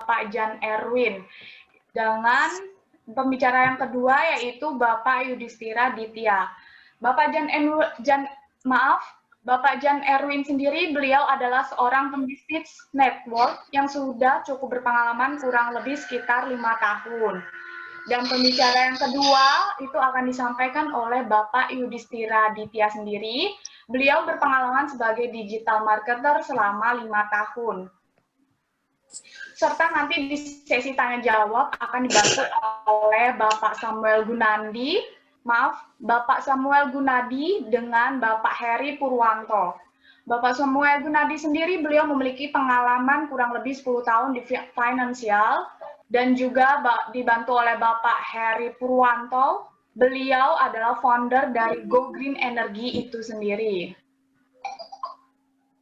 Bapak Jan Erwin. Dengan pembicara yang kedua yaitu Bapak Yudhistira Ditya. Bapak Jan Erwin sendiri, beliau adalah seorang pembisnis network yang sudah cukup berpengalaman kurang lebih sekitar 5 tahun. Dan pembicara yang kedua itu akan disampaikan oleh Bapak Yudhistira Ditya sendiri. Beliau berpengalaman sebagai digital marketer selama 5 tahun. Serta nanti di sesi tanya jawab akan dibantu oleh Bapak Samuel Gunadi dengan Bapak Heri Purwanto. Bapak Samuel Gunadi sendiri, beliau memiliki pengalaman kurang lebih 10 tahun di finansial dan juga dibantu oleh Bapak Heri Purwanto. Beliau adalah founder dari Go Green Energy itu sendiri.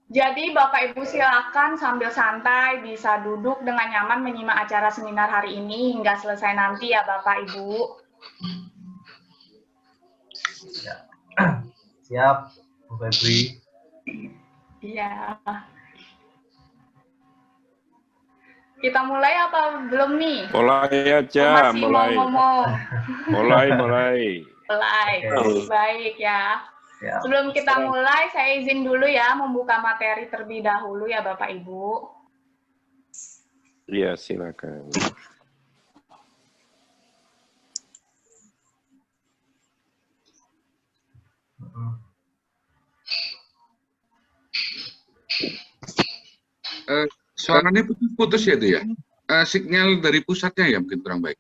Jadi Bapak Ibu silakan sambil santai bisa duduk dengan nyaman menyimak acara seminar hari ini hingga selesai nanti ya Bapak Ibu. Ya. Siap, Bu Febri. Iya. Kita mulai apa belum nih? Mulai aja, masih mau ngomong. Mulai. Baik ya. Ya. Sebelum kita mulai, saya izin dulu ya membuka materi terlebih dahulu ya Bapak Ibu. Iya, silakan. Suaranya putus ya itu ya? Sinyal dari pusatnya ya mungkin kurang baik.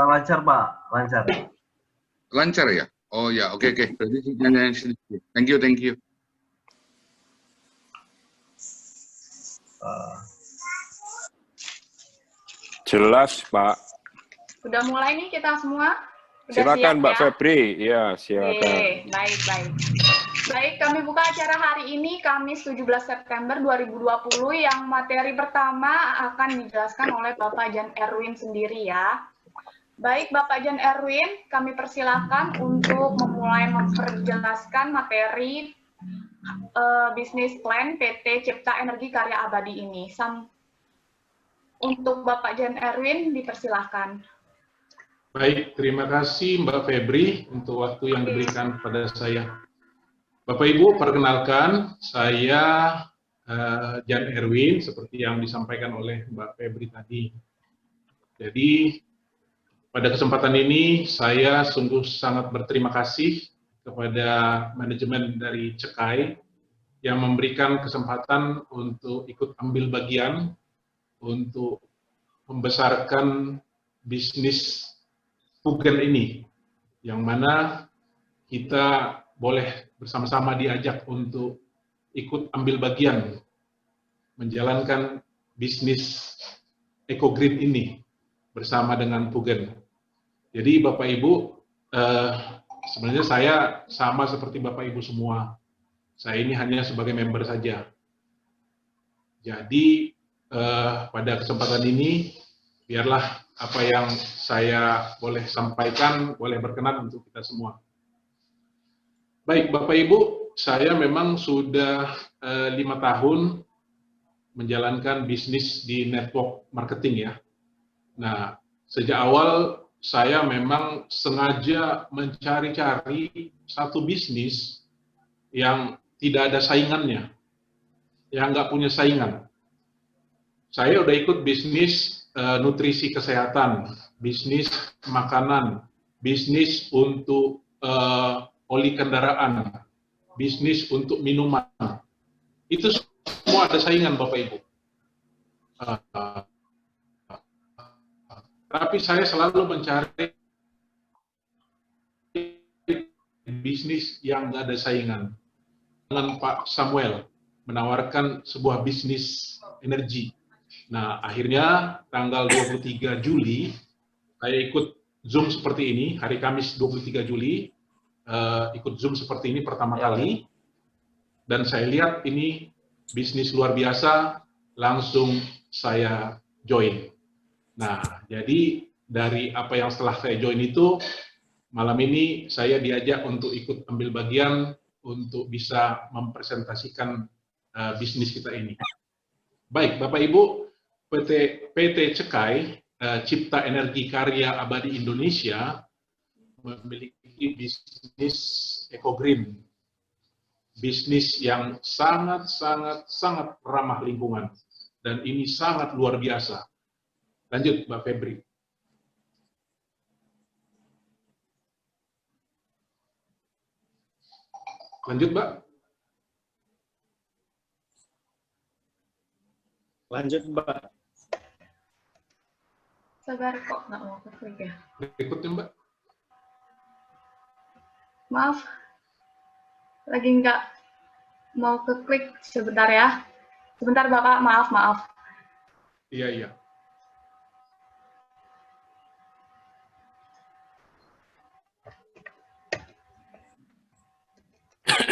Lancar Pak, lancar. Lancar ya? Oh ya, oke. Berarti sinyalnya yang sedikit. Thank you. Jelas, Pak. Sudah mulai nih kita semua? Silakan Mbak ya? Febri. Ya, silakan. Baik, kami buka acara hari ini Kamis 17 September 2020 yang materi pertama akan dijelaskan oleh Bapak Jan Erwin sendiri ya. Baik, Bapak Jan Erwin, kami persilakan untuk memulai memperjelaskan materi bisnis plan PT Cipta Energi Karya Abadi ini. Untuk Bapak Jan Erwin, dipersilahkan. Baik, terima kasih Mbak Febri untuk waktu yang diberikan kepada saya. Bapak Ibu, perkenalkan, saya Jan Erwin, seperti yang disampaikan oleh Mbak Febri tadi. Jadi, pada kesempatan ini, saya sungguh sangat berterima kasih kepada manajemen dari Cekai yang memberikan kesempatan untuk ikut ambil bagian untuk membesarkan bisnis Pugen ini, yang mana kita boleh bersama-sama diajak untuk ikut ambil bagian menjalankan bisnis EcoGreen ini bersama dengan Pugen. Jadi Bapak Ibu, sebenarnya saya sama seperti Bapak Ibu semua. Saya ini hanya sebagai member saja. Jadi pada kesempatan ini, biarlah apa yang saya boleh sampaikan, boleh berkenan untuk kita semua. Baik, Bapak Ibu, saya memang sudah 5 tahun menjalankan bisnis di network marketing ya. Nah, sejak awal saya memang sengaja mencari-cari satu bisnis yang tidak ada saingannya, yang nggak punya saingan. Saya udah ikut bisnis nutrisi kesehatan, bisnis makanan, bisnis untuk oli kendaraan, bisnis untuk minuman. Itu semua ada saingan Bapak Ibu. Tapi saya selalu mencari bisnis yang nggak ada saingan. Dengan Pak Samuel menawarkan sebuah bisnis energi. Nah, akhirnya tanggal 23 Juli, saya ikut Zoom seperti ini, hari Kamis 23 Juli, ikut Zoom seperti ini pertama kali, dan saya lihat ini bisnis luar biasa, langsung saya join. Nah, jadi dari apa yang setelah saya join itu, malam ini saya diajak untuk ikut ambil bagian untuk bisa mempresentasikan bisnis kita ini. Baik, Bapak Ibu, PT Cekai Cipta Energi Karya Abadi Indonesia memiliki bisnis EcoGreen, bisnis yang sangat ramah lingkungan, dan ini sangat luar biasa. Lanjut, Mbak Febri. Lanjut, Mbak. Lanjut, Mbak. Sabar kok, nggak mau klik ya. Berikutnya, Mbak. Maaf, lagi nggak mau klik sebentar ya. Sebentar Bapak, maaf. Iya.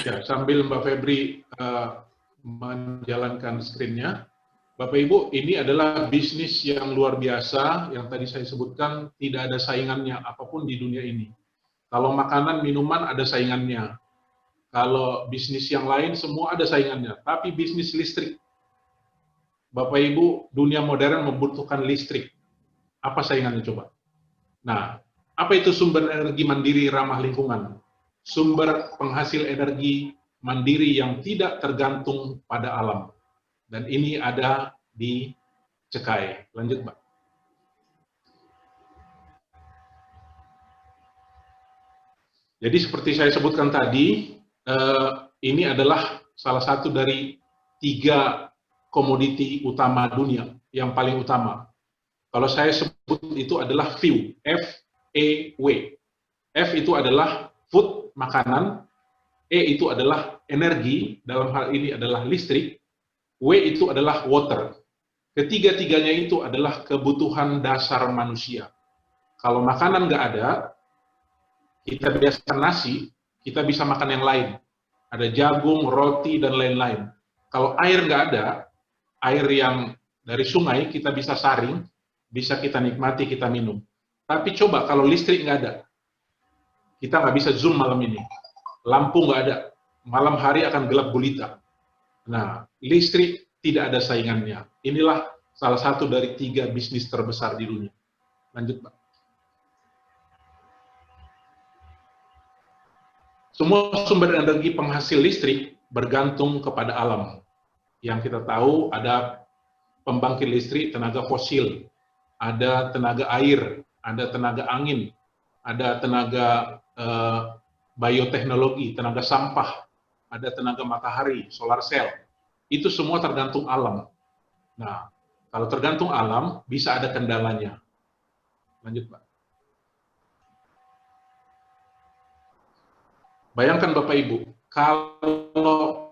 Ya, sambil Mbak Febri menjalankan screen-nya, Bapak Ibu, ini adalah bisnis yang luar biasa yang tadi saya sebutkan, tidak ada saingannya apapun di dunia ini. Kalau makanan, minuman ada saingannya. Kalau bisnis yang lain semua ada saingannya, tapi bisnis listrik, Bapak Ibu, dunia modern membutuhkan listrik. Apa saingannya coba? Nah, apa itu sumber energi mandiri ramah lingkungan? Sumber penghasil energi mandiri yang tidak tergantung pada alam. Dan ini ada di Cekai. Lanjut, Mbak. Jadi seperti saya sebutkan tadi, ini adalah salah satu dari 3 komoditi utama dunia, yang paling utama. Kalau saya sebut itu adalah FEW, F-E-W. F itu adalah food, makanan, E itu adalah energi, dalam hal ini adalah listrik, W itu adalah water. Ketiga-tiganya itu adalah kebutuhan dasar manusia. Kalau makanan nggak ada, kita biasa nasi, kita bisa makan yang lain. Ada jagung, roti, dan lain-lain. Kalau air nggak ada, air yang dari sungai kita bisa saring, bisa kita nikmati, kita minum. Tapi coba kalau listrik nggak ada, kita nggak bisa Zoom malam ini. Lampu nggak ada, malam hari akan gelap gulita. Nah, listrik tidak ada saingannya. Inilah salah satu dari 3 bisnis terbesar di dunia. Lanjut, Pak. Semua sumber energi penghasil listrik bergantung kepada alam. Yang kita tahu ada pembangkit listrik tenaga fosil, ada tenaga air, ada tenaga angin, ada tenaga bioteknologi, tenaga sampah, ada tenaga matahari, solar cell. Itu semua tergantung alam. Nah, kalau tergantung alam, bisa ada kendalanya. Lanjut, Pak. Bayangkan Bapak Ibu, kalau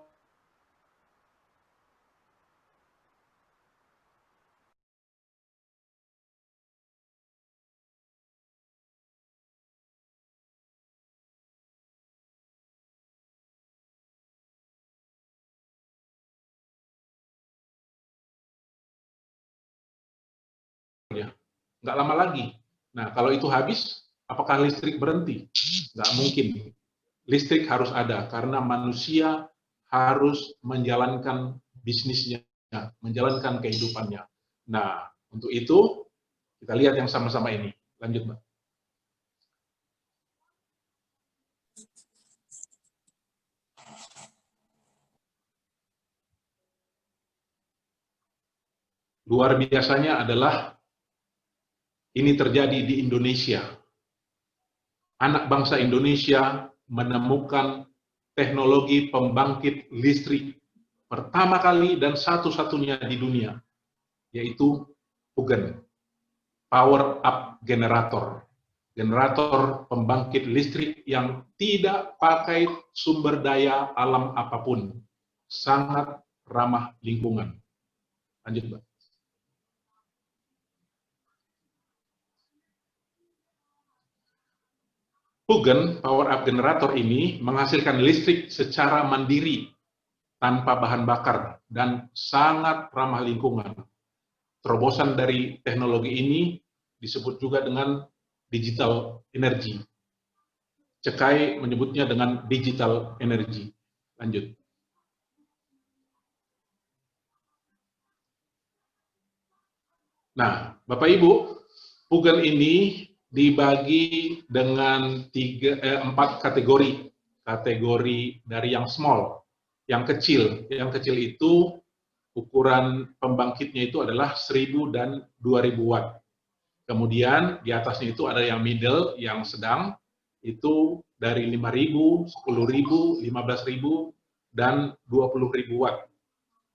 nggak lama lagi. Nah, kalau itu habis, apakah listrik berhenti? Nggak mungkin. Listrik harus ada, karena manusia harus menjalankan bisnisnya, menjalankan kehidupannya. Nah, untuk itu, kita lihat yang sama-sama ini. Lanjut, Mbak. Luar biasanya adalah ini terjadi di Indonesia. Anak bangsa Indonesia menemukan teknologi pembangkit listrik pertama kali dan satu-satunya di dunia, yaitu PUGEN, Power Up Generator. Generator pembangkit listrik yang tidak pakai sumber daya alam apapun. Sangat ramah lingkungan. Lanjut, Mbak. PUGEN, Power Up Generator ini menghasilkan listrik secara mandiri, tanpa bahan bakar, dan sangat ramah lingkungan. Terobosan dari teknologi ini disebut juga dengan digital energy. Cekai menyebutnya dengan digital energy. Lanjut. Nah, Bapak Ibu, Pugel ini dibagi dengan 4 kategori. Kategori dari yang small, yang kecil. Yang kecil itu ukuran pembangkitnya itu adalah 1000 dan 2000 watt. Kemudian di atasnya itu ada yang middle, yang sedang, itu dari 5.000, 10.000, 15.000, dan 20.000 watt.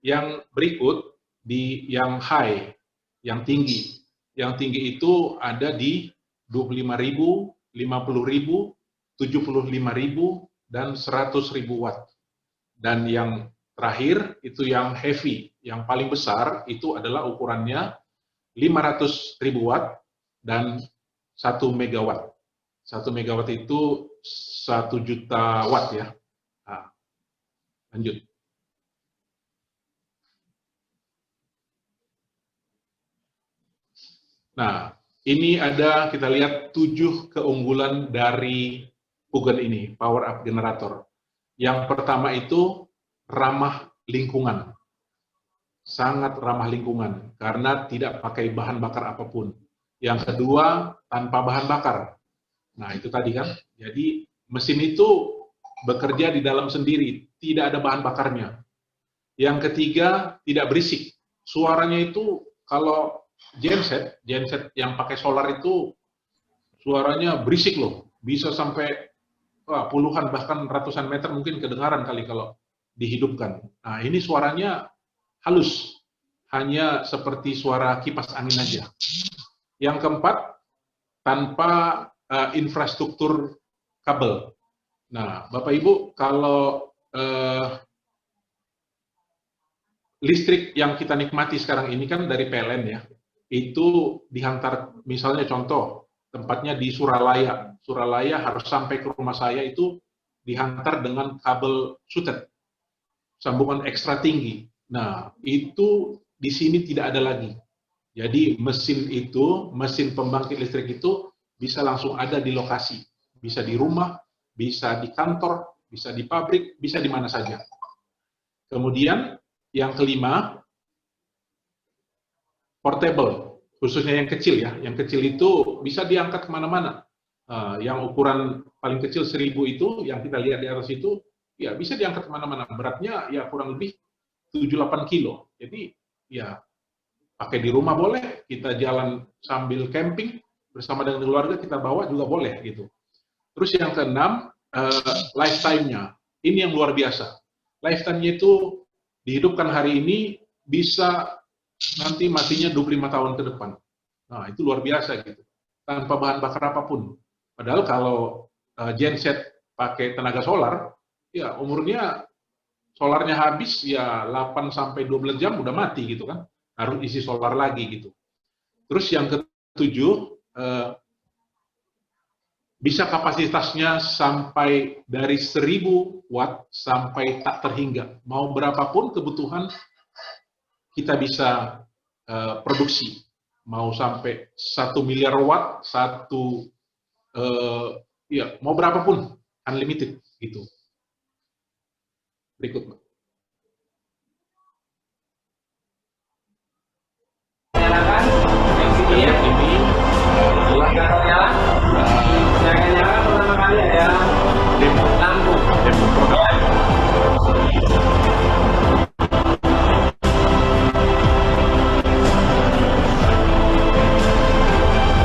Yang berikut di yang high, yang tinggi. Yang tinggi itu ada di 25.000, 50.000, 75.000, dan 100.000 watt. Dan yang terakhir itu yang heavy, yang paling besar itu adalah ukurannya 500.000 watt dan 1 megawatt. 1 megawatt itu 1 juta watt ya. Nah, lanjut. Nah, ini ada, kita lihat 7 keunggulan dari Pugel ini, power up generator. Yang pertama itu ramah lingkungan. Sangat ramah lingkungan, karena tidak pakai bahan bakar apapun. Yang kedua, tanpa bahan bakar. Nah, itu tadi kan. Jadi, mesin itu bekerja di dalam sendiri, tidak ada bahan bakarnya. Yang ketiga, tidak berisik. Suaranya itu, kalau genset yang pakai solar itu, suaranya berisik loh. Bisa sampai puluhan bahkan ratusan meter mungkin kedengaran kali kalau dihidupkan. Nah, ini suaranya halus, hanya seperti suara kipas angin aja. Yang keempat, tanpa infrastruktur kabel. Nah, Bapak Ibu, kalau listrik yang kita nikmati sekarang ini kan dari PLN ya, itu dihantar, misalnya contoh, tempatnya di Suralaya. Suralaya harus sampai ke rumah saya itu dihantar dengan kabel sutet, sambungan ekstra tinggi. Nah, itu di sini tidak ada lagi. Jadi mesin itu, mesin pembangkit listrik itu bisa langsung ada di lokasi. Bisa di rumah, bisa di kantor, bisa di pabrik, bisa di mana saja. Kemudian yang kelima, portable, khususnya yang kecil ya. Yang kecil itu bisa diangkat kemana-mana. Yang ukuran paling kecil 1000 itu, yang kita lihat di atas itu, ya bisa diangkat kemana-mana. Beratnya ya kurang lebih 7-8 kilo. Jadi ya pakai di rumah boleh, kita jalan sambil camping bersama dengan keluarga, kita bawa juga boleh gitu. Terus yang keenam, lifetime-nya. Ini yang luar biasa. Lifetime-nya itu dihidupkan hari ini, bisa nanti matinya 25 tahun ke depan. Nah, itu luar biasa gitu. Tanpa bahan bakar apapun. Padahal kalau genset pakai tenaga solar, ya umurnya solarnya habis ya 8-12 jam udah mati gitu kan. Harus isi solar lagi gitu. Terus yang ketujuh, bisa kapasitasnya sampai dari 1000 watt sampai tak terhingga. Mau berapapun kebutuhan kita bisa produksi. Mau sampai 1 miliar watt, ya mau berapapun, unlimited gitu. Berikut, Mbak. Nyalakan ini adalah nyala. Yang nyala pertama kali adalah lampu.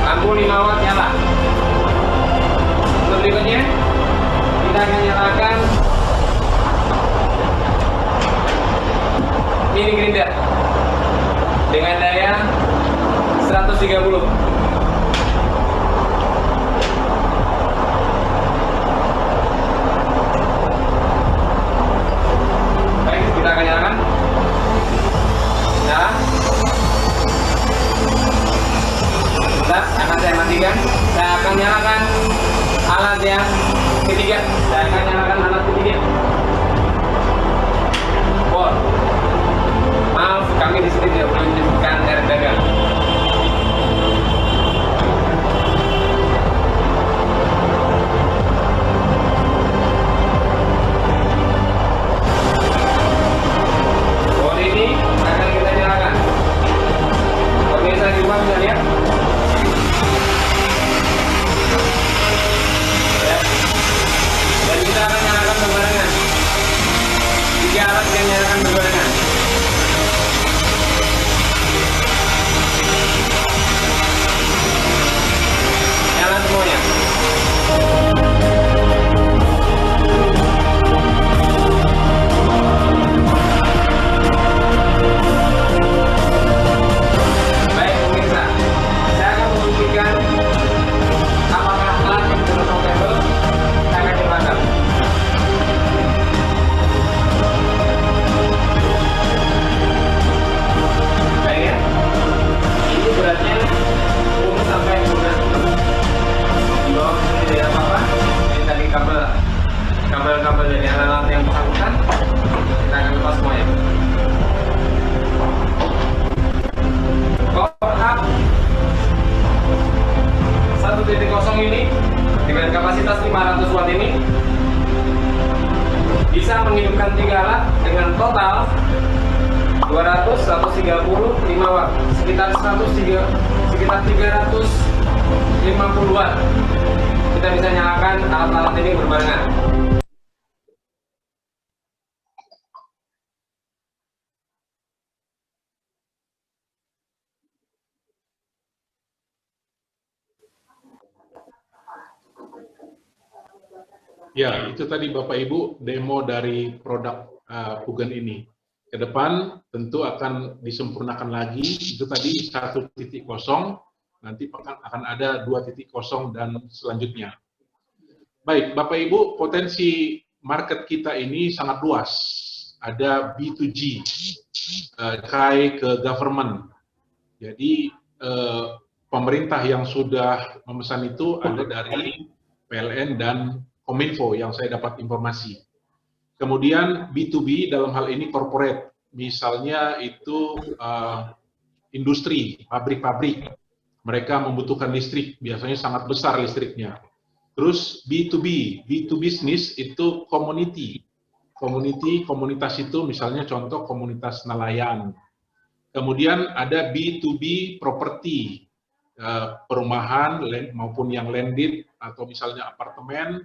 Lampu 5 watt nyala. Untuk berikutnya kita akan nyalakan mini grinder dengan daya 130. Baik, kita akan nyalakan. Nyala. Bentar, akan saya matikan. Saya akan nyalakan alat yang ketiga. Saya akan nyalakan alat ketiga. Wow. Maaf, kami di sini tidak boleh menyebutkan merek dagang. Bor ini akan kita nyalakan. Pemirsa di titik kosong ini dengan kapasitas 500 watt ini bisa menghidupkan 3 alat dengan total 200, 130, 5 watt, sekitar 350 watt. Kita bisa nyalakan alat-alat ini berbarengan. Ya, itu tadi Bapak Ibu demo dari produk Pugen ini. Ke depan tentu akan disempurnakan lagi. Itu tadi 1.0, nanti akan ada 2.0 dan selanjutnya. Baik, Bapak Ibu, potensi market kita ini sangat luas. Ada B2G, kai ke government. Jadi pemerintah yang sudah memesan itu ada dari PLN dan Kominfo yang saya dapat informasi. Kemudian B2B dalam hal ini corporate, misalnya itu industri, pabrik-pabrik, mereka membutuhkan listrik, biasanya sangat besar listriknya. Terus B2B, B2 business itu community, komunitas itu misalnya contoh komunitas nelayan. Kemudian ada B2B property, perumahan maupun yang landed atau misalnya apartemen,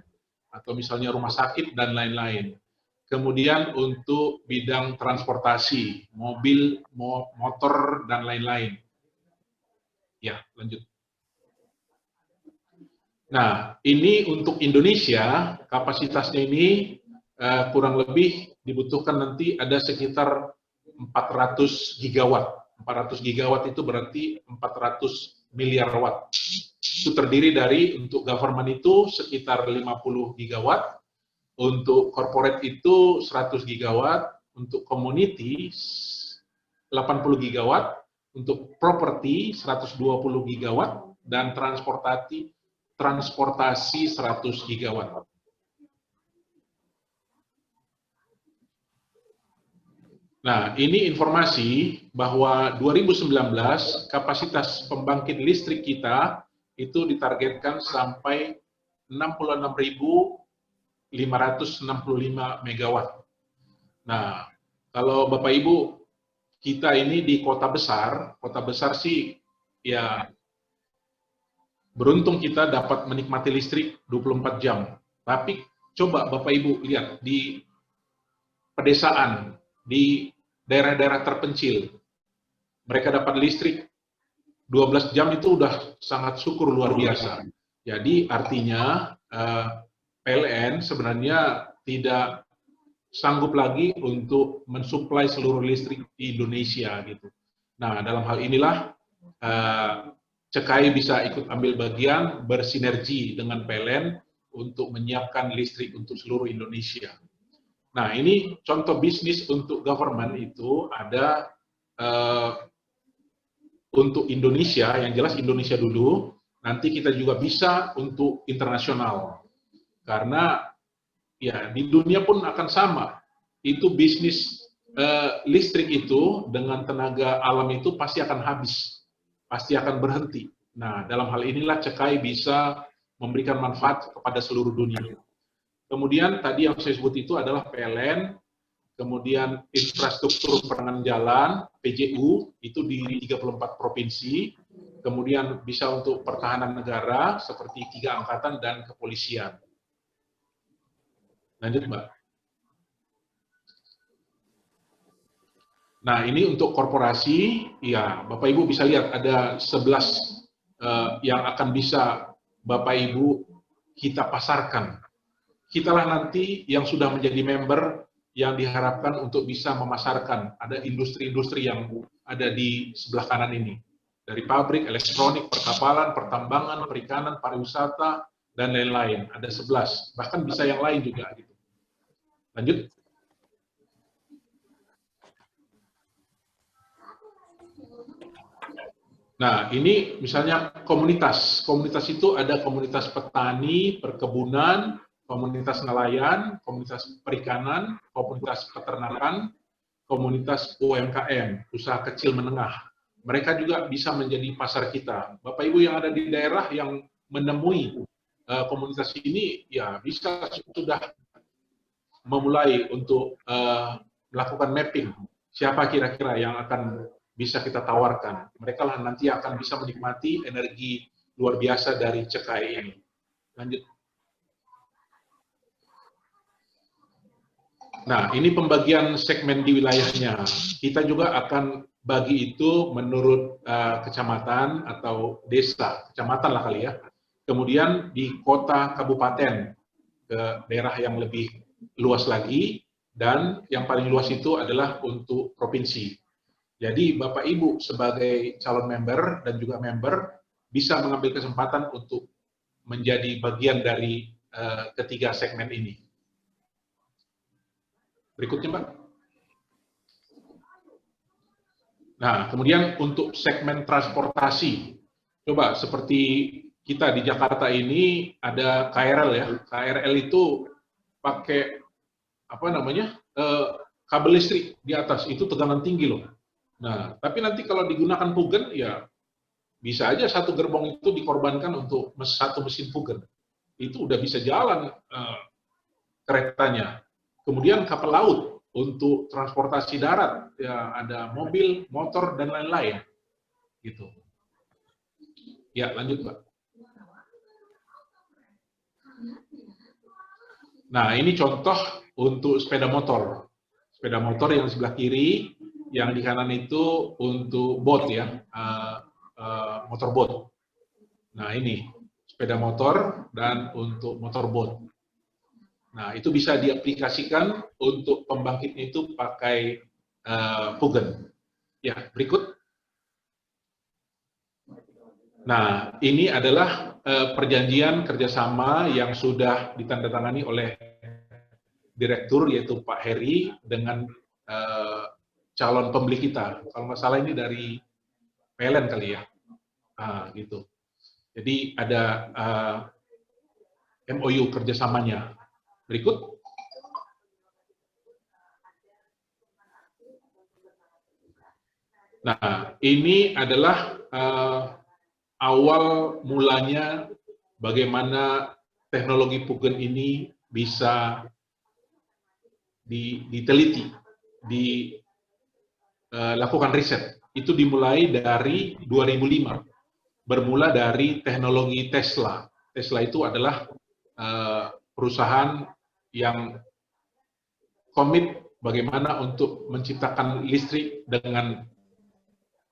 atau misalnya rumah sakit, dan lain-lain. Kemudian untuk bidang transportasi, mobil, motor, dan lain-lain. Ya, lanjut. Nah, ini untuk Indonesia, kapasitasnya ini kurang lebih dibutuhkan nanti ada sekitar 400 gigawatt. 400 gigawatt itu berarti 400 miliar watt. Itu terdiri dari untuk government itu sekitar 50 gigawatt, untuk corporate itu 100 gigawatt, untuk community 80 gigawatt, untuk property 120 gigawatt, dan transportasi 100 gigawatt. Nah, ini informasi bahwa 2019 kapasitas pembangkit listrik kita itu ditargetkan sampai 66.565 megawatt. Nah, kalau Bapak Ibu, kita ini di kota besar sih ya beruntung kita dapat menikmati listrik 24 jam. Tapi coba Bapak Ibu lihat di pedesaan, di daerah-daerah terpencil, mereka dapat listrik 12 jam itu udah sangat syukur luar biasa. Jadi artinya PLN sebenarnya tidak sanggup lagi untuk mensuplai seluruh listrik di Indonesia gitu. Nah, dalam hal inilah CKAI bisa ikut ambil bagian bersinergi dengan PLN untuk menyiapkan listrik untuk seluruh Indonesia. Nah, ini contoh bisnis untuk government itu ada untuk Indonesia, yang jelas Indonesia dulu, nanti kita juga bisa untuk internasional. Karena ya di dunia pun akan sama. Itu bisnis listrik itu dengan tenaga alam itu pasti akan habis, pasti akan berhenti. Nah, dalam hal inilah CKAI bisa memberikan manfaat kepada seluruh dunia. Kemudian tadi yang saya sebut itu adalah PLN, kemudian infrastruktur penerangan jalan, PJU, itu di 34 provinsi, kemudian bisa untuk pertahanan negara, seperti 3 angkatan dan kepolisian. Lanjut, Mbak. Nah, ini untuk korporasi, ya Bapak Ibu bisa lihat ada 11 yang akan bisa Bapak Ibu kita pasarkan. Kitalah nanti yang sudah menjadi member yang diharapkan untuk bisa memasarkan. Ada industri-industri yang ada di sebelah kanan ini. Dari pabrik, elektronik, perkapalan, pertambangan, perikanan, pariwisata, dan lain-lain. Ada 11. Bahkan bisa yang lain juga. Gitu. Lanjut. Nah, ini misalnya komunitas. Komunitas itu ada komunitas petani, perkebunan, komunitas nelayan, komunitas perikanan, komunitas peternakan, komunitas UMKM, usaha kecil menengah. Mereka juga bisa menjadi pasar kita. Bapak Ibu yang ada di daerah yang menemui komunitas ini, ya bisa sudah memulai untuk melakukan mapping siapa kira-kira yang akan bisa kita tawarkan. Mereka lah nanti akan bisa menikmati energi luar biasa dari Cekai ini. Lanjut. Nah, ini pembagian segmen di wilayahnya. Kita juga akan bagi itu menurut kecamatan atau desa, kecamatan lah kali ya. Kemudian di kota, kabupaten, ke daerah yang lebih luas lagi, dan yang paling luas itu adalah untuk provinsi. Jadi Bapak Ibu sebagai calon member dan juga member bisa mengambil kesempatan untuk menjadi bagian dari ketiga segmen ini. Berikutnya, Mbak. Nah, kemudian untuk segmen transportasi, coba seperti kita di Jakarta ini ada KRL ya. KRL itu pakai apa namanya kabel listrik di atas, itu tegangan tinggi loh. Nah, tapi nanti kalau digunakan Pugen ya bisa aja satu gerbong itu dikorbankan untuk satu mesin Pugen. Itu udah bisa jalan keretanya. Kemudian kapal laut untuk transportasi darat, ya ada mobil, motor, dan lain-lain. Gitu. Ya, lanjut, Mbak. Nah, ini contoh untuk sepeda motor. Sepeda motor yang di sebelah kiri, yang di kanan itu untuk bot ya, motorbot. Nah, ini sepeda motor dan untuk motorbot. Nah, itu bisa diaplikasikan untuk pembangkitnya itu pakai Pugen. Ya, berikut. Nah, ini adalah perjanjian kerjasama yang sudah ditandatangani oleh direktur, yaitu Pak Heri, dengan calon pembeli kita. Kalau nggak salah ini dari PLN kali ya. Gitu. Jadi ada MOU kerjasamanya. Berikut. Nah, ini adalah awal mulanya bagaimana teknologi Pugen ini bisa diteliti, dilakukan riset. Itu dimulai dari 2005, bermula dari teknologi Tesla. Tesla itu adalah perusahaan yang komit bagaimana untuk menciptakan listrik dengan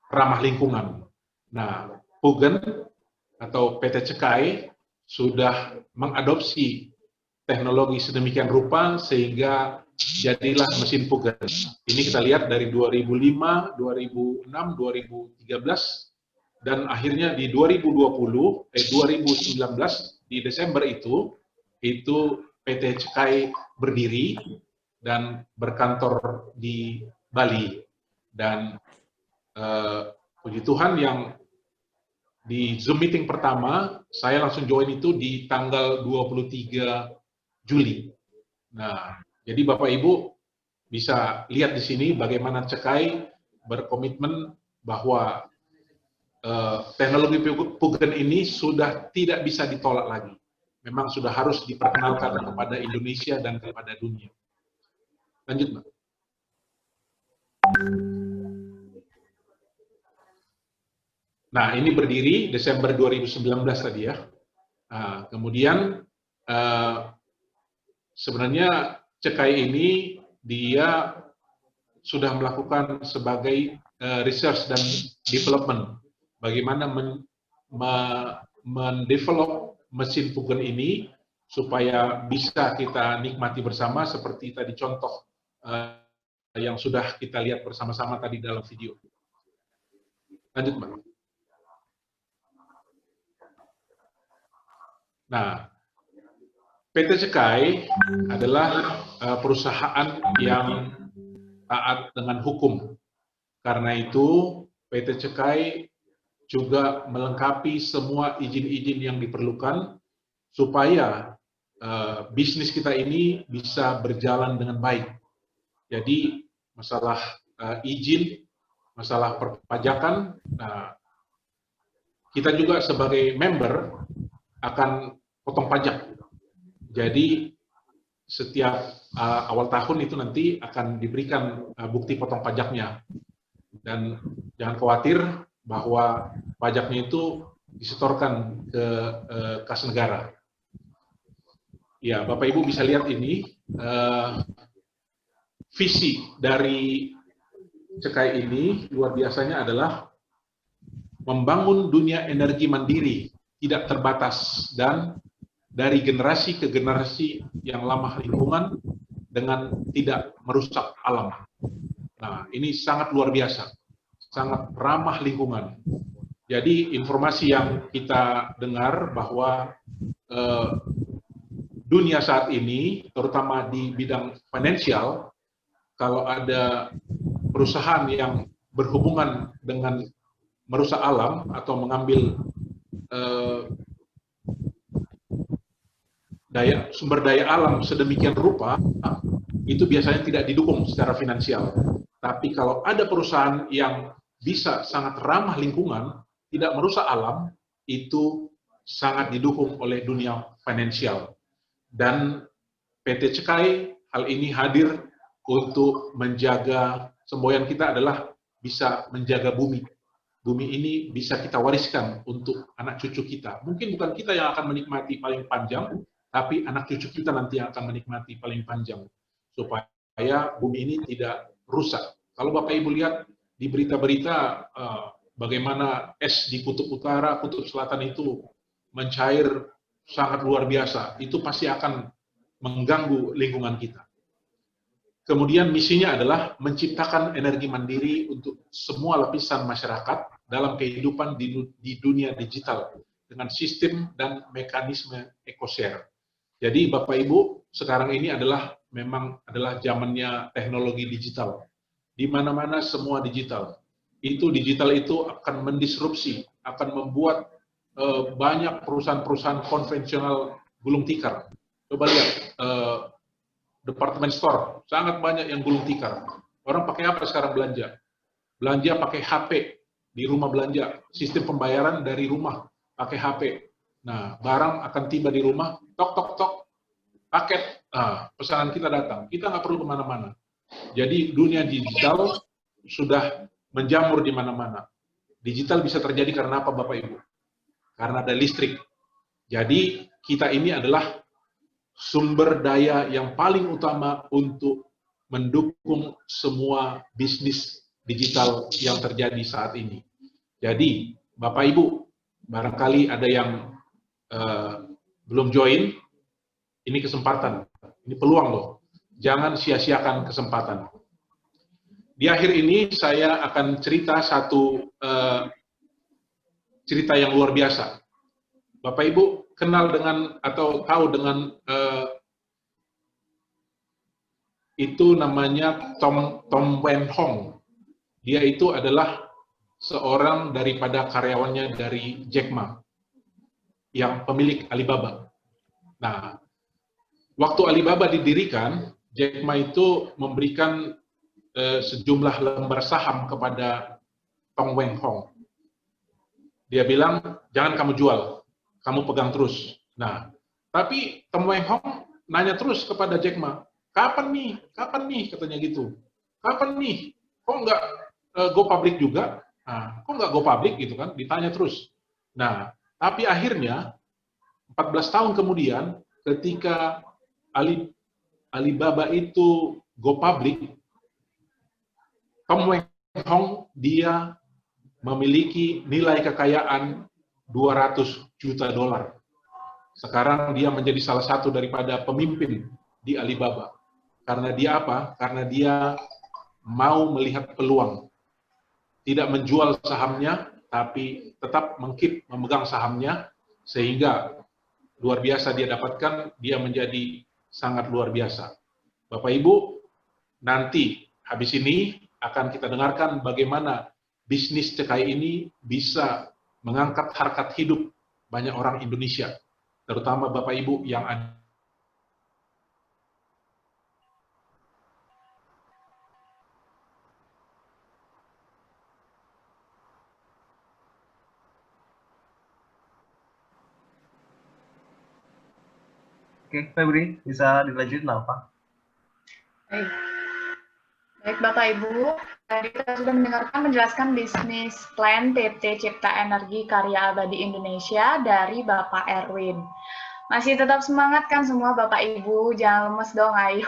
ramah lingkungan. Nah, Pugen atau PT Cekai sudah mengadopsi teknologi sedemikian rupa sehingga jadilah mesin Pugen. Ini kita lihat dari 2005, 2006, 2013, dan akhirnya di 2019 di Desember itu PT Cekai berdiri dan berkantor di Bali. Dan puji Tuhan yang di Zoom meeting pertama, saya langsung join itu di tanggal 23 Juli. Nah, jadi Bapak Ibu bisa lihat di sini bagaimana Cekai berkomitmen bahwa teknologi Pugen ini sudah tidak bisa ditolak lagi. Memang sudah harus diperkenalkan kepada Indonesia dan kepada dunia. Lanjut, Mbak. Nah, ini berdiri Desember 2019 tadi ya. Nah, kemudian sebenarnya Cekai ini dia sudah melakukan sebagai research dan development. Bagaimana mendevelop mesin Pugen ini supaya bisa kita nikmati bersama seperti tadi contoh yang sudah kita lihat bersama-sama tadi dalam video. Lanjut, Mbak. Nah, PT Cekai adalah perusahaan yang taat dengan hukum. Karena itu, PT Cekai juga melengkapi semua izin-izin yang diperlukan supaya bisnis kita ini bisa berjalan dengan baik. Jadi masalah izin, masalah perpajakan, kita juga sebagai member akan potong pajak. Jadi setiap awal tahun itu nanti akan diberikan bukti potong pajaknya. Dan jangan khawatir bahwa pajaknya itu disetorkan ke kas negara. Ya, Bapak Ibu bisa lihat ini, visi dari Cekai ini luar biasanya adalah membangun dunia energi mandiri, tidak terbatas, dan dari generasi ke generasi yang ramah lingkungan dengan tidak merusak alam. Nah, ini sangat luar biasa, sangat ramah lingkungan. Jadi informasi yang kita dengar bahwa dunia saat ini, terutama di bidang finansial, kalau ada perusahaan yang berhubungan dengan merusak alam atau mengambil sumber daya alam sedemikian rupa, itu biasanya tidak didukung secara finansial. Tapi kalau ada perusahaan yang bisa sangat ramah lingkungan, tidak merusak alam, itu sangat didukung oleh dunia finansial. Dan PT Cekai hal ini hadir untuk menjaga, semboyan kita adalah bisa menjaga bumi. Bumi ini bisa kita wariskan untuk anak cucu kita. Mungkin bukan kita yang akan menikmati paling panjang, tapi anak cucu kita nanti yang akan menikmati paling panjang. Supaya bumi ini tidak rusak. Kalau Bapak Ibu lihat di berita-berita bagaimana es di Kutub Utara, Kutub Selatan itu mencair sangat luar biasa, itu pasti akan mengganggu lingkungan kita. Kemudian misinya adalah menciptakan energi mandiri untuk semua lapisan masyarakat dalam kehidupan di dunia digital dengan sistem dan mekanisme eco-share. Jadi Bapak Ibu, sekarang ini memang adalah zamannya teknologi digital. Di mana-mana semua digital. Digital itu akan mendisrupsi, akan membuat banyak perusahaan-perusahaan konvensional gulung tikar. Coba lihat, department store, sangat banyak yang gulung tikar. Orang pakai apa sekarang belanja? Belanja pakai HP, di rumah belanja. Sistem pembayaran dari rumah, pakai HP. Nah, barang akan tiba di rumah, tok, tok, tok, paket, pesanan kita datang. Kita nggak perlu kemana-mana. Jadi dunia digital sudah menjamur di mana-mana. Digital bisa terjadi karena apa Bapak Ibu? Karena ada listrik. Jadi kita ini adalah sumber daya yang paling utama untuk mendukung semua bisnis digital yang terjadi saat ini. Jadi, Bapak Ibu, barangkali ada yang belum join, ini kesempatan, ini peluang loh. Jangan sia-siakan kesempatan. Di akhir ini saya akan cerita satu cerita yang luar biasa. Bapak Ibu kenal dengan atau tahu dengan itu namanya Tom Wen Hong. Dia itu adalah seorang daripada karyawannya dari Jack Ma yang pemilik Alibaba. Nah, waktu Alibaba didirikan, Jack Ma itu memberikan sejumlah lembar saham kepada Tom Wen Hong. Dia bilang, jangan kamu jual, kamu pegang terus. Nah, tapi Tom Wen Hong nanya terus kepada Jack Ma, kapan nih, katanya gitu. Kapan nih, kok nggak go public juga? Nah, kok nggak go public gitu kan, ditanya terus. Nah, tapi akhirnya, 14 tahun kemudian, ketika Alibaba itu go public, Tom Wen Hong, dia memiliki nilai kekayaan 200 juta dolar. Sekarang dia menjadi salah satu daripada pemimpin di Alibaba. Karena dia apa? Karena dia mau melihat peluang. Tidak menjual sahamnya, tapi tetap memegang sahamnya, sehingga luar biasa dia dapatkan, dia menjadi sangat luar biasa. Bapak Ibu, nanti habis ini akan kita dengarkan bagaimana bisnis Cekai ini bisa mengangkat harkat hidup banyak orang Indonesia, terutama Bapak Ibu yang ada. Oke, Febri, bisa dilanjutin apa? Baik. Baik, Bapak Ibu, tadi kita sudah mendengarkan menjelaskan bisnis plan PT Cipta Energi Karya Abadi Indonesia dari Bapak Erwin. Masih tetap semangat kan semua Bapak Ibu? Jangan lemes dong, ayo.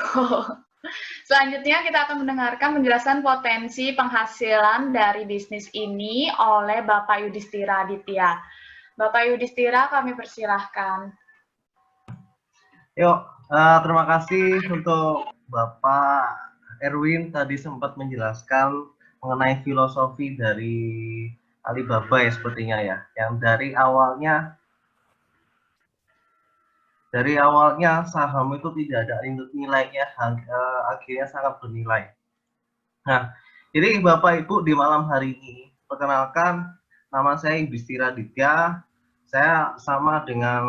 Selanjutnya kita akan mendengarkan penjelasan potensi penghasilan dari bisnis ini oleh Bapak Yudhistira Aditya. Bapak Yudhistira, kami persilahkan. Yuk, terima kasih untuk Bapak Erwin tadi sempat menjelaskan mengenai filosofi dari Alibaba ya sepertinya ya, yang dari awalnya saham itu tidak ada nilainya, akhirnya sangat bernilai. Nah, jadi Bapak Ibu di malam hari ini, perkenalkan nama saya Yudhistira Aditya, saya sama dengan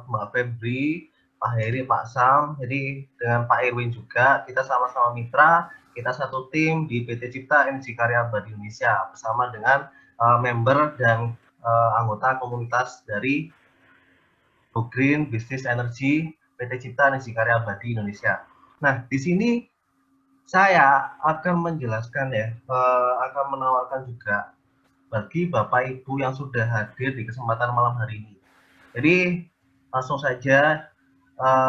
Mbak Febri, Pak Heri, Pak Sam, jadi dengan Pak Erwin juga, kita sama-sama mitra, kita satu tim di PT Cipta Energi Karya Abadi Indonesia, bersama dengan member dan anggota komunitas dari Go Green Business Energy PT Cipta Energi Karya Abadi Indonesia. Nah, di sini saya akan menjelaskan ya, akan menawarkan juga bagi Bapak Ibu yang sudah hadir di kesempatan malam hari ini. Jadi langsung saja,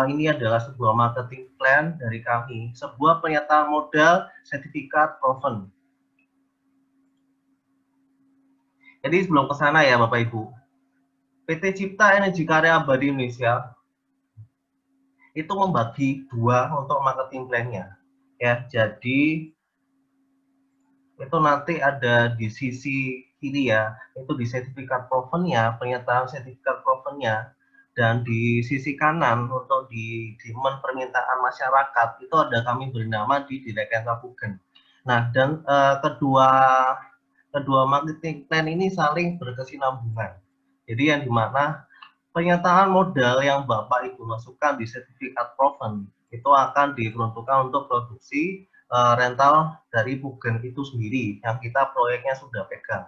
ini adalah sebuah marketing plan dari kami, sebuah pernyataan modal sertifikat proven. Jadi sebelum ke sana ya Bapak Ibu, PT Cipta Energi Karya Abadi Indonesia itu membagi dua untuk marketing plan-nya. Ya, jadi itu nanti ada di sisi kiri ya, itu di sertifikat proven-nya, pernyataan sertifikat proven-nya, dan di sisi kanan untuk di demand permintaan masyarakat itu ada kami beri nama di Direktur Kabupaten. Nah, dan kedua marketing plan ini saling berkesinambungan. Jadi yang dimana pernyataan modal yang Bapak Ibu masukkan di sertifikat proven itu akan diperuntukkan untuk produksi rental dari Pugen itu sendiri yang kita proyeknya sudah pegang.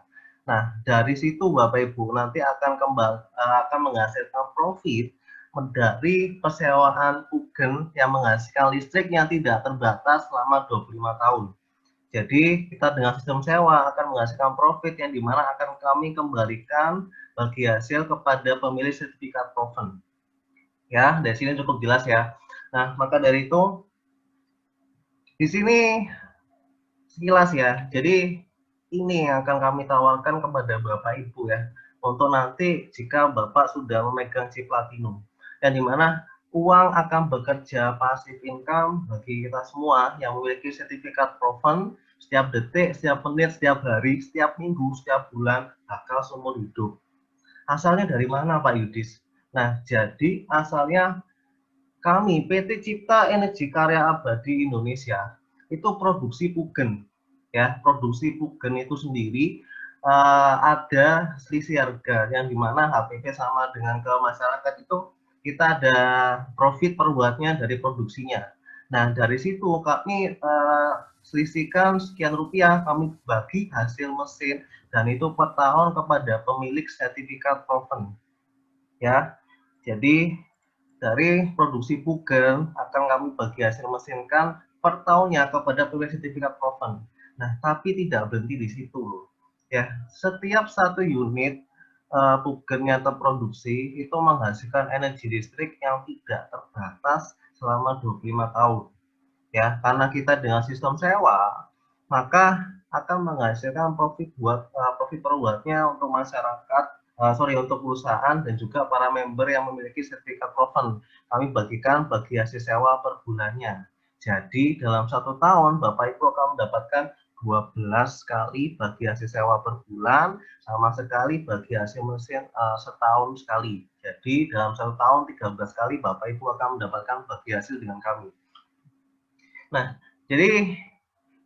Nah, dari situ Bapak Ibu nanti akan menghasilkan profit dari persewaan Pugen yang menghasilkan listrik yang tidak terbatas selama 25 tahun. Jadi kita dengan sistem sewa akan menghasilkan profit yang dimana akan kami kembalikan bagi hasil kepada pemilik sertifikat proven. Ya, dari sini cukup jelas ya. Nah, maka dari itu di sini sekilas ya. Jadi ini yang akan kami tawarkan kepada Bapak Ibu ya, untuk nanti jika Bapak sudah memegang chip Platinum, yang dimana uang akan bekerja pasif income bagi kita semua yang memiliki sertifikat proven setiap detik, setiap menit, setiap hari, setiap minggu, setiap bulan, bakal seumur hidup. Asalnya dari mana Pak Yudis? Nah, jadi asalnya kami PT Cipta Energi Karya Abadi Indonesia itu produksi Pugen. Ya, produksi Pugen itu sendiri ada selisih harga yang dimana HPP sama dengan ke masyarakat itu kita ada profit per wattnya dari produksinya. Nah, dari situ kami selisihkan sekian rupiah, kami bagi hasil mesin dan itu per tahun kepada pemilik sertifikat proven. Ya, jadi dari produksi Pugen akan kami bagi hasil mesin kan per tahunnya kepada pemilik sertifikat proven. Nah, tapi tidak berhenti di situ loh. Ya, setiap satu unit Pugen yang terproduksi itu menghasilkan energi listrik yang tidak terbatas selama 25 tahun. Ya, karena kita dengan sistem sewa, maka akan menghasilkan profit per wattnya untuk masyarakat, untuk perusahaan dan juga para member yang memiliki sertifikat proven. Kami bagikan bagi hasil sewa per bulannya. Jadi dalam 1 tahun Bapak Ibu akan mendapatkan 12 kali bagi hasil sewa per bulan, sama sekali bagi hasil mesin setahun sekali. Jadi dalam 1 tahun 13 kali Bapak Ibu akan mendapatkan bagi hasil dengan kami. Nah, jadi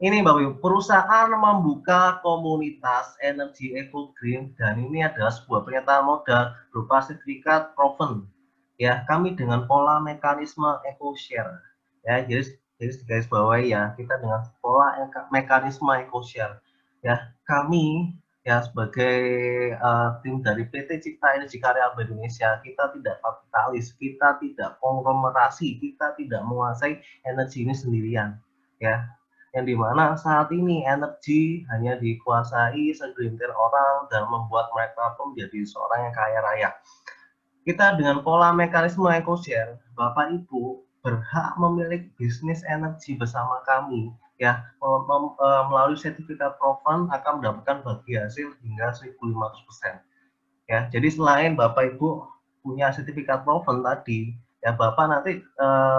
ini Bapak Ibu, perusahaan membuka komunitas energi eco green dan ini adalah sebuah pernyataan modal berupa sertifikat proven. Ya, kami dengan pola mekanisme eco share. Ya, jadi garis bawah ya, kita dengan pola mekanisme eco share. Ya, kami ya sebagai tim dari PT Cipta Energi Karya Abadi Indonesia, kita tidak kapitalis, kita tidak konglomerasi, kita tidak menguasai energi ini sendirian, ya. Yang dimana saat ini energi hanya dikuasai segelintir orang dan membuat mereka pun menjadi seorang yang kaya raya. Kita dengan pola mekanisme eco-share, Bapak Ibu berhak memiliki bisnis energi bersama kami, ya, melalui sertifikat proven akan mendapatkan bagi hasil hingga 1.500%. Ya, jadi selain Bapak Ibu punya sertifikat proven tadi, ya Bapak nanti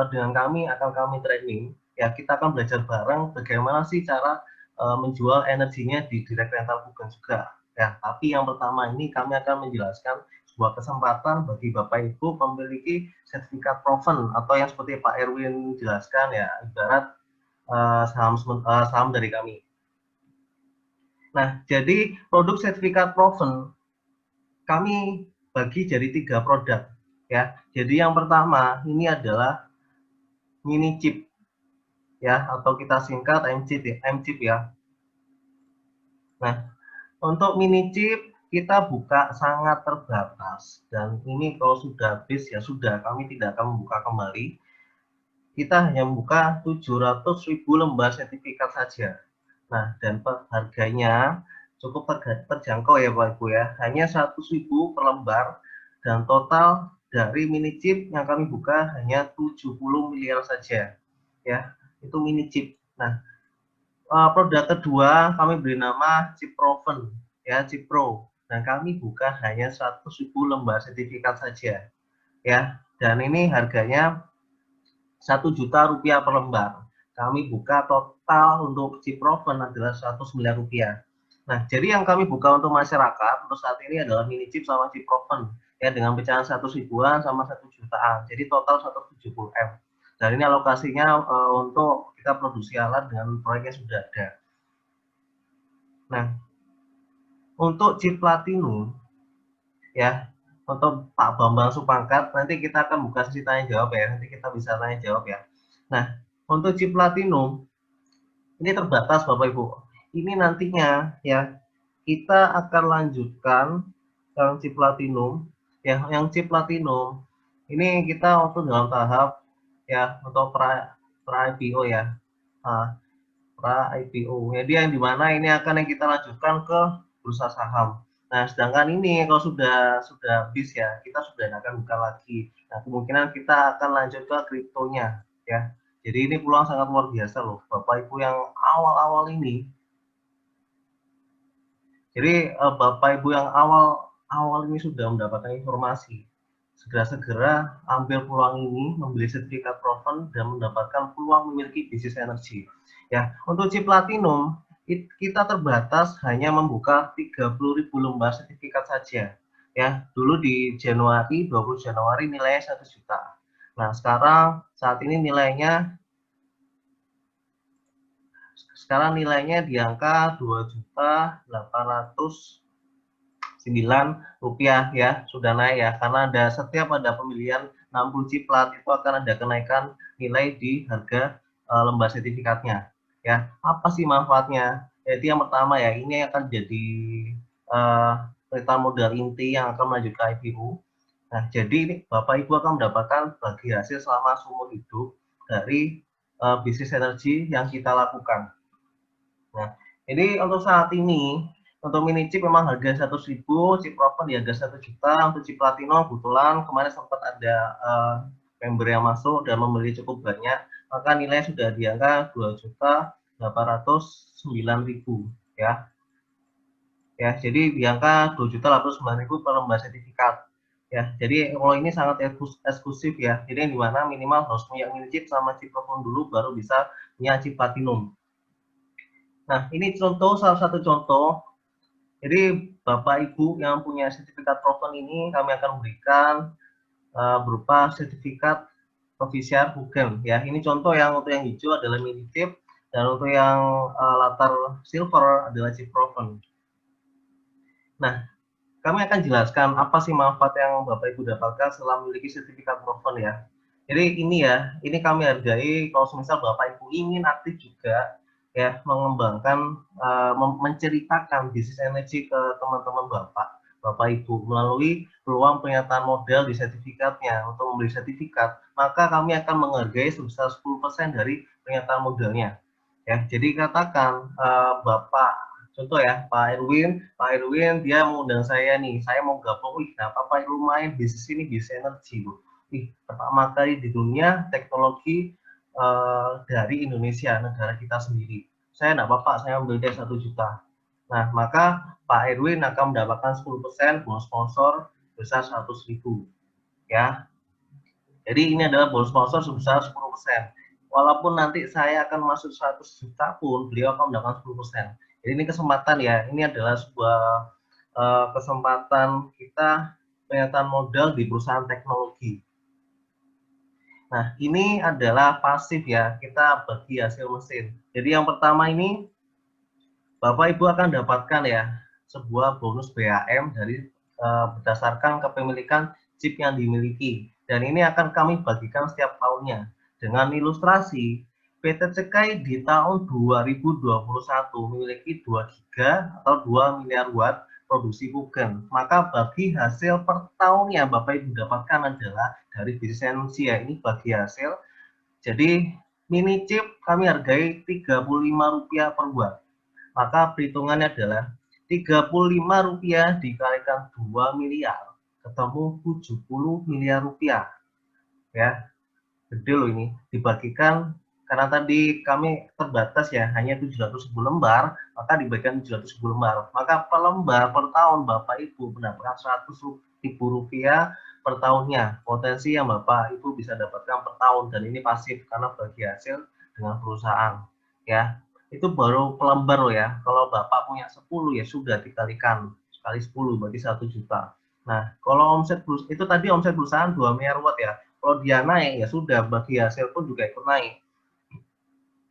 dengan kami akan kami training, ya kita akan belajar bareng bagaimana sih cara menjual energinya di direct rental bukan juga. Ya, tapi yang pertama ini kami akan menjelaskan sebuah kesempatan bagi Bapak Ibu memiliki sertifikat proven atau yang seperti Pak Erwin jelaskan ya, ibarat saham dari kami. Nah, jadi produk sertifikat proven kami bagi jadi 3 produk ya. Jadi yang pertama ini adalah mini chip ya, atau kita singkat M-chip ya. Nah, untuk mini chip kita buka sangat terbatas dan ini kalau sudah habis ya sudah, kami tidak akan membuka kembali. Kita hanya membuka 700.000 lembar sertifikat saja. Nah, dan harganya cukup terjangkau ya Pak Ibu ya, hanya 100.000 per lembar dan total dari mini chip yang kami buka hanya 70 miliar saja ya, itu mini chip. Nah, produk kedua kami beri nama chip proven ya, chip pro, dan kami buka hanya 100.000 lembar sertifikat saja ya, dan ini harganya Rp1.000.000 per lembar. Kami buka total untuk chip proven adalah Rp100 miliar. Nah, jadi yang kami buka untuk masyarakat untuk saat ini adalah mini chip sama chip proven ya, dengan pecahan 100.000-an sama 1 jutaan. Jadi total 170M. Dan ini alokasinya untuk kita produksi alat dengan proyek yang sudah ada. Nah, untuk chip platinum ya, untuk Pak Bambang Supangkat nanti kita akan buka sesi tanya jawab ya, nanti kita bisa tanya jawab ya. Nah, untuk chip platinum ini terbatas Bapak Ibu. Ini nantinya ya kita akan lanjutkan yang chip platinum ya, yang chip platinum ini kita waktu dalam tahap ya untuk pra IPO ya, pra IPO. Jadi yang dimana ini akan yang kita lanjutkan ke bursa saham. Nah, sedangkan ini kalau sudah habis ya, kita sudah akan buka lagi. Nah, kemungkinan kita akan lanjut ke kriptonya ya. Jadi ini peluang sangat luar biasa loh, Bapak Ibu yang awal-awal ini. Jadi Bapak Ibu yang awal ini sudah mendapatkan informasi, segera ambil peluang ini, membeli sertifikat proven dan mendapatkan peluang memiliki bisnis energi. Ya, untuk chip platinum kita terbatas hanya membuka 30.000 lembar sertifikat saja. Ya, dulu di Januari, 20 Januari nilainya 1 juta. Nah, sekarang saat ini nilainya di angka Rp2.809 ya, sudah naik ya, karena setiap ada pemilihan 60 chip plat itu akan ada kenaikan nilai di harga lembar sertifikatnya. Ya, apa sih manfaatnya? Jadi yang pertama ya, ini akan jadi return modal inti yang akan melanjutkan IPO. Nah, jadi ini Bapak Ibu akan mendapatkan bagi hasil selama seumur hidup dari bisnis energi yang kita lakukan. Nah, ini untuk saat ini untuk mini chip memang harga 100.000, chip proven di harga 1 juta. Untuk chip platinum kebetulan kemarin sempat ada member yang masuk dan membeli cukup banyak, maka nilai sudah di angka 2.809.000 ya. Ya, jadi di angka 2.809.000 per lembar sertifikat. Ya, jadi kalau ini sangat eksklusif ya. Jadi yang dimana minimal harus punya mini chip sama chip proven dulu baru bisa punya chip platinum. Nah, ini contoh, salah satu contoh. Jadi Bapak Ibu yang punya sertifikat proven ini kami akan berikan berupa sertifikat Provisiar Hugem ya. Ini contoh yang untuk yang hijau adalah mini chip dan untuk yang latar silver adalah chip proven. Nah, kami akan jelaskan apa sih manfaat yang Bapak Ibu dapatkan setelah memiliki sertifikat proven ya. Jadi ini ya, ini kami hargai kalau misal Bapak Ibu ingin aktif juga ya mengembangkan, menceritakan bisnis energi ke teman-teman Bapak Ibu melalui peluang pernyataan modal di sertifikatnya. Untuk membeli sertifikat, maka kami akan menghargai sebesar 10% dari pernyataan modalnya. Ya, jadi katakan Bapak, contoh ya, Pak Erwin dia mengundang saya nih, saya mau gabung, apa lumayan bisnis ini bisnis energi loh. Pertama kali di dunia teknologi dari Indonesia, negara kita sendiri. Saya enggak apa-apa, saya ambil dia 1 juta. Nah, maka Pak Erwin akan mendapatkan 10% bonus sponsor besar 100.000. Ya. Jadi ini adalah bonus sponsor sebesar 10%. Walaupun nanti saya akan masuk 100 juta pun, beliau akan mendapatkan 10%. Jadi ini kesempatan ya, ini adalah sebuah kesempatan kita pernyataan modal di perusahaan teknologi. Nah, ini adalah pasif ya, kita bagi hasil mesin. Jadi yang pertama ini, Bapak Ibu akan dapatkan ya, sebuah bonus BAM dari berdasarkan kepemilikan chip yang dimiliki. Dan ini akan kami bagikan setiap tahunnya. Dengan ilustrasi, PT Cekai di tahun 2021 memiliki 2 giga atau 2 miliar watt produksi Pugen. Maka bagi hasil per tahunnya Bapak Ibu dapatkan adalah dari bisnis energi ya, ini bagi hasil. Jadi mini chip kami hargai Rp35 per watt. Maka perhitungannya adalah Rp35 dikalikan 2 miliar, ketemu Rp70 miliar. Ya, gede loh ini, dibagikan karena tadi kami terbatas ya, hanya 710 lembar, maka dibagikan 710 lembar. Maka per lembar per tahun Bapak Ibu mendapatkan Rp100.000 per tahunnya. Potensi yang Bapak Ibu bisa dapatkan per tahun, dan ini pasif karena bagi hasil dengan perusahaan. Ya, itu baru per lembar loh ya. Kalau Bapak punya 10 ya sudah dikalikan sekali 10 berarti 1 juta. Nah, kalau omset itu tadi omset perusahaan 2 miliar watt ya. Kalau dia naik ya sudah, bagi hasil pun juga ikut naik.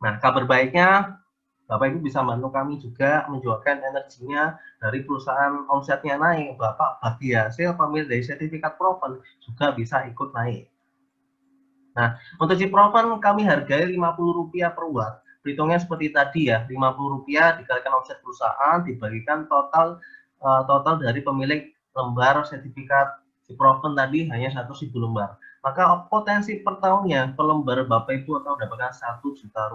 Nah, kabar baiknya Bapak Ibu bisa bantu kami juga menjualkan energinya dari perusahaan omsetnya naik. Bapak bagi hasil pemilik dari sertifikat proven juga bisa ikut naik. Nah, untuk chip proven kami hargai Rp50 per watt. Perhitungnya seperti tadi ya, Rp50 dikalikan omset perusahaan dibagikan total dari pemilik lembar sertifikat chip proven tadi hanya 100.000 lembar. Maka potensi per tahunnya per lembar Bapak Ibu akan mendapatkan Rp1 juta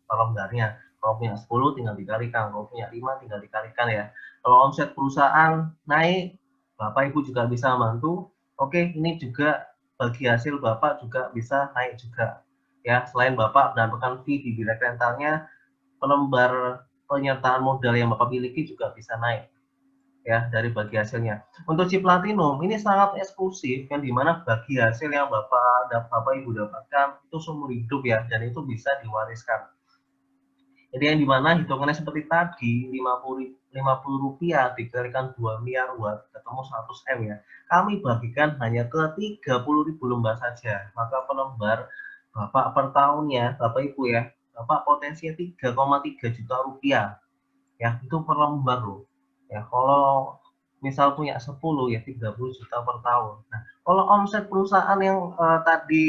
per lembarnya. Kalau punya 10 tinggal dikalikan, kalau punya 5 tinggal dikalikan ya. Kalau omset perusahaan naik, Bapak Ibu juga bisa bantu. Oke, ini juga bagi hasil Bapak juga bisa naik juga. Ya, selain Bapak mendapatkan fee di direct rentalnya, per lembar penyertaan modal yang Bapak miliki juga bisa naik. Ya, dari bagi hasilnya. Untuk chip platinum ini sangat eksklusif, yang dimana bagi hasil yang Bapak Ibu dapatkan itu seumur hidup ya, dan itu bisa diwariskan. Jadi yang dimana hitungannya seperti tadi, Rp50 dikalikan 2 miliar watt ketemu 100 M ya. Kami bagikan hanya ke 30.000 lembar saja. Maka per lembar Bapak per tahunnya, Bapak Ibu ya, Bapak potensinya Rp3,3 juta. Ya, itu per lembar loh. Ya, kalau misal punya 10 ya 30 juta per tahun. Nah, kalau omset perusahaan yang tadi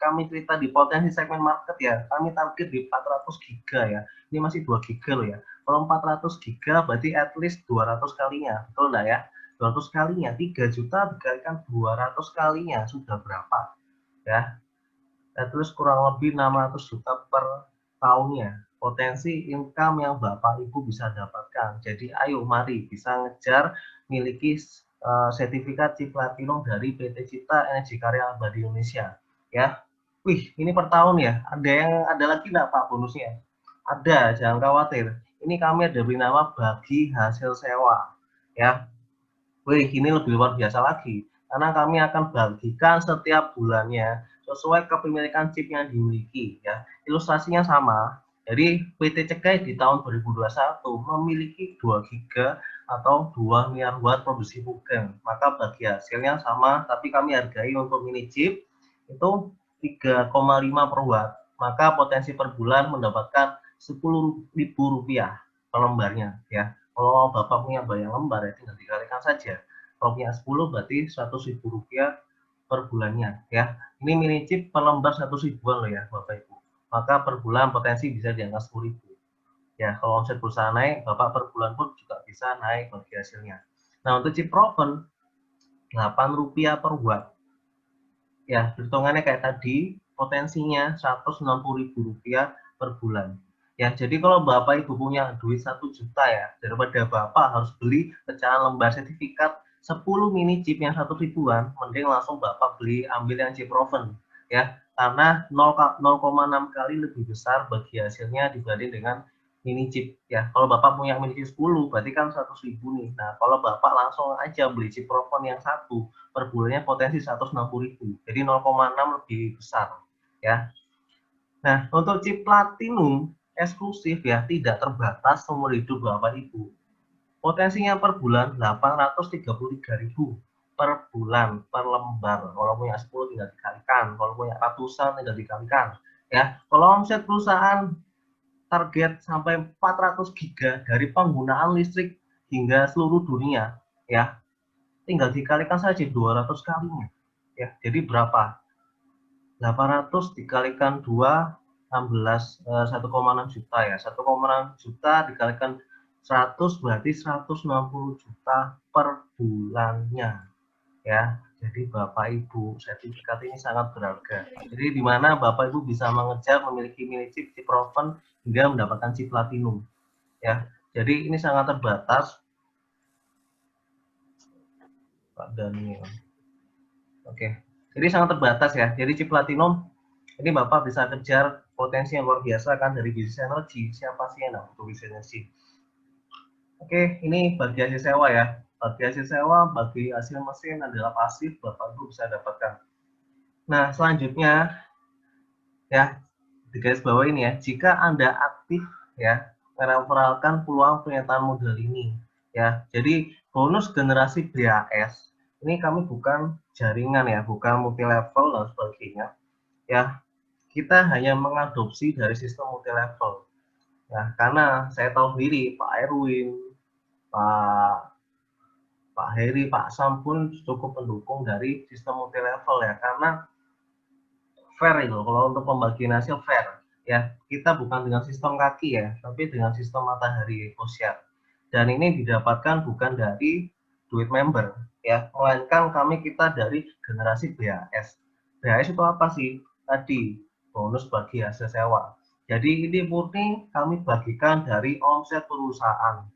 kami cerita di potensi segmen market ya, kami target di 400 giga ya. Ini masih 2 giga loh ya. Kalau 400 giga berarti at least 200 kalinya. Betul enggak ya? 200 kalinya, 3 juta dikalikan 200 kalinya sudah berapa? Ya. Terus kurang lebih 600 juta per tahunnya. Potensi income yang Bapak Ibu bisa dapatkan. Jadi ayo mari bisa ngejar miliki sertifikat chip platinum dari PT Cipta Energi Karya Abadi Indonesia. Ya, wih ini per tahun ya. Ada lagi nggak Pak bonusnya? Ada, jangan khawatir. Ini kami ada beri nama bagi hasil sewa. Ya, wih ini lebih luar biasa lagi. Karena kami akan bagikan setiap bulannya sesuai kepemilikan chip yang dimiliki. Ya, ilustrasinya sama. Jadi PT Cekai di tahun 2021 memiliki 2 giga atau 2 miliar watt produksi Pugen. Maka bagi hasilnya sama, tapi kami hargai untuk mini chip itu 3,5 per watt. Maka potensi per bulan mendapatkan Rp10.000 per lembarnya. Ya, kalau Bapak punya banyak lembar ya tinggal dikalikan saja. Kalau punya 10 berarti Rp100.000 per bulannya. Ya, ini mini chip per lembar 100 ribuan loh ya Bapak Ibu. Maka per bulan potensi bisa di angka 10.000. Ya, kalau omset perusahaan naik, Bapak per bulan pun juga bisa naik bagi hasilnya. Nah, untuk chip proven, Rp8 per watt. Ya, perhitungannya kayak tadi, potensinya Rp160.000 per bulan. Ya, jadi kalau Bapak Ibu punya duit 1 juta ya, daripada Bapak harus beli pecahan lembar sertifikat 10 mini chip yang 1 ribuan, mending langsung Bapak ambil yang chip proven. Ya, karena 0,6 kali lebih besar bagi hasilnya dibanding dengan mini chip. Ya, kalau Bapak punya mini chip 10, berarti kan 100.000 nih. Nah, kalau Bapak langsung aja beli chip proven yang 1, per bulannya potensi 160.000. Jadi 0,6 lebih besar. Ya. Nah, untuk chip platinum eksklusif ya, tidak terbatas seumur hidup Bapak Ibu. Potensinya per bulan 833.000 per bulan, per lembar. Kalau punya 10 tinggal dikalikan, kalau punya ratusan tinggal dikalikan. Ya, kalau omset perusahaan target sampai 400 giga dari penggunaan listrik hingga seluruh dunia, ya, tinggal dikalikan saja 200 kalinya. Ya, jadi berapa? 800 dikalikan 2, 1,6 juta ya. 1,6 juta dikalikan 100 berarti 160 juta per bulannya. Ya, jadi Bapak Ibu, sertifikat ini sangat berharga. Jadi di mana Bapak Ibu bisa mengejar memiliki mini chip proven hingga mendapatkan chip platinum. Ya, jadi ini sangat terbatas. Pak Daniel. Oke. Jadi sangat terbatas ya. Jadi chip platinum ini Bapak bisa kejar potensi yang luar biasa kan dari bisnis energi. Siapa sih yang untuk bisnis energi? Oke, ini bagi hasil sewa ya. Bagi hasil sewa, bagi hasil mesin adalah pasif, Bapak Ibu bisa dapatkan. Nah, selanjutnya ya di garis bawah ini ya, jika Anda aktif ya, mereferalkan peluang pernyataan modal ini ya. Jadi bonus generasi BAS ini kami bukan jaringan ya, bukan multi level dan sebagainya. Ya, kita hanya mengadopsi dari sistem multi level. Ya, karena saya tahu sendiri Pak Erwin, Pak Heri, Pak Sam pun cukup mendukung dari sistem multi level ya, karena fair itu. Kalau untuk pembagian hasil fair ya, kita bukan dengan sistem kaki ya, tapi dengan sistem matahari ekosiar. Dan ini didapatkan bukan dari duit member ya, melainkan kita dari generasi BAS. BAS itu apa sih? Tadi bonus bagi hasil sewa. Jadi ini murni kami bagikan dari omset perusahaan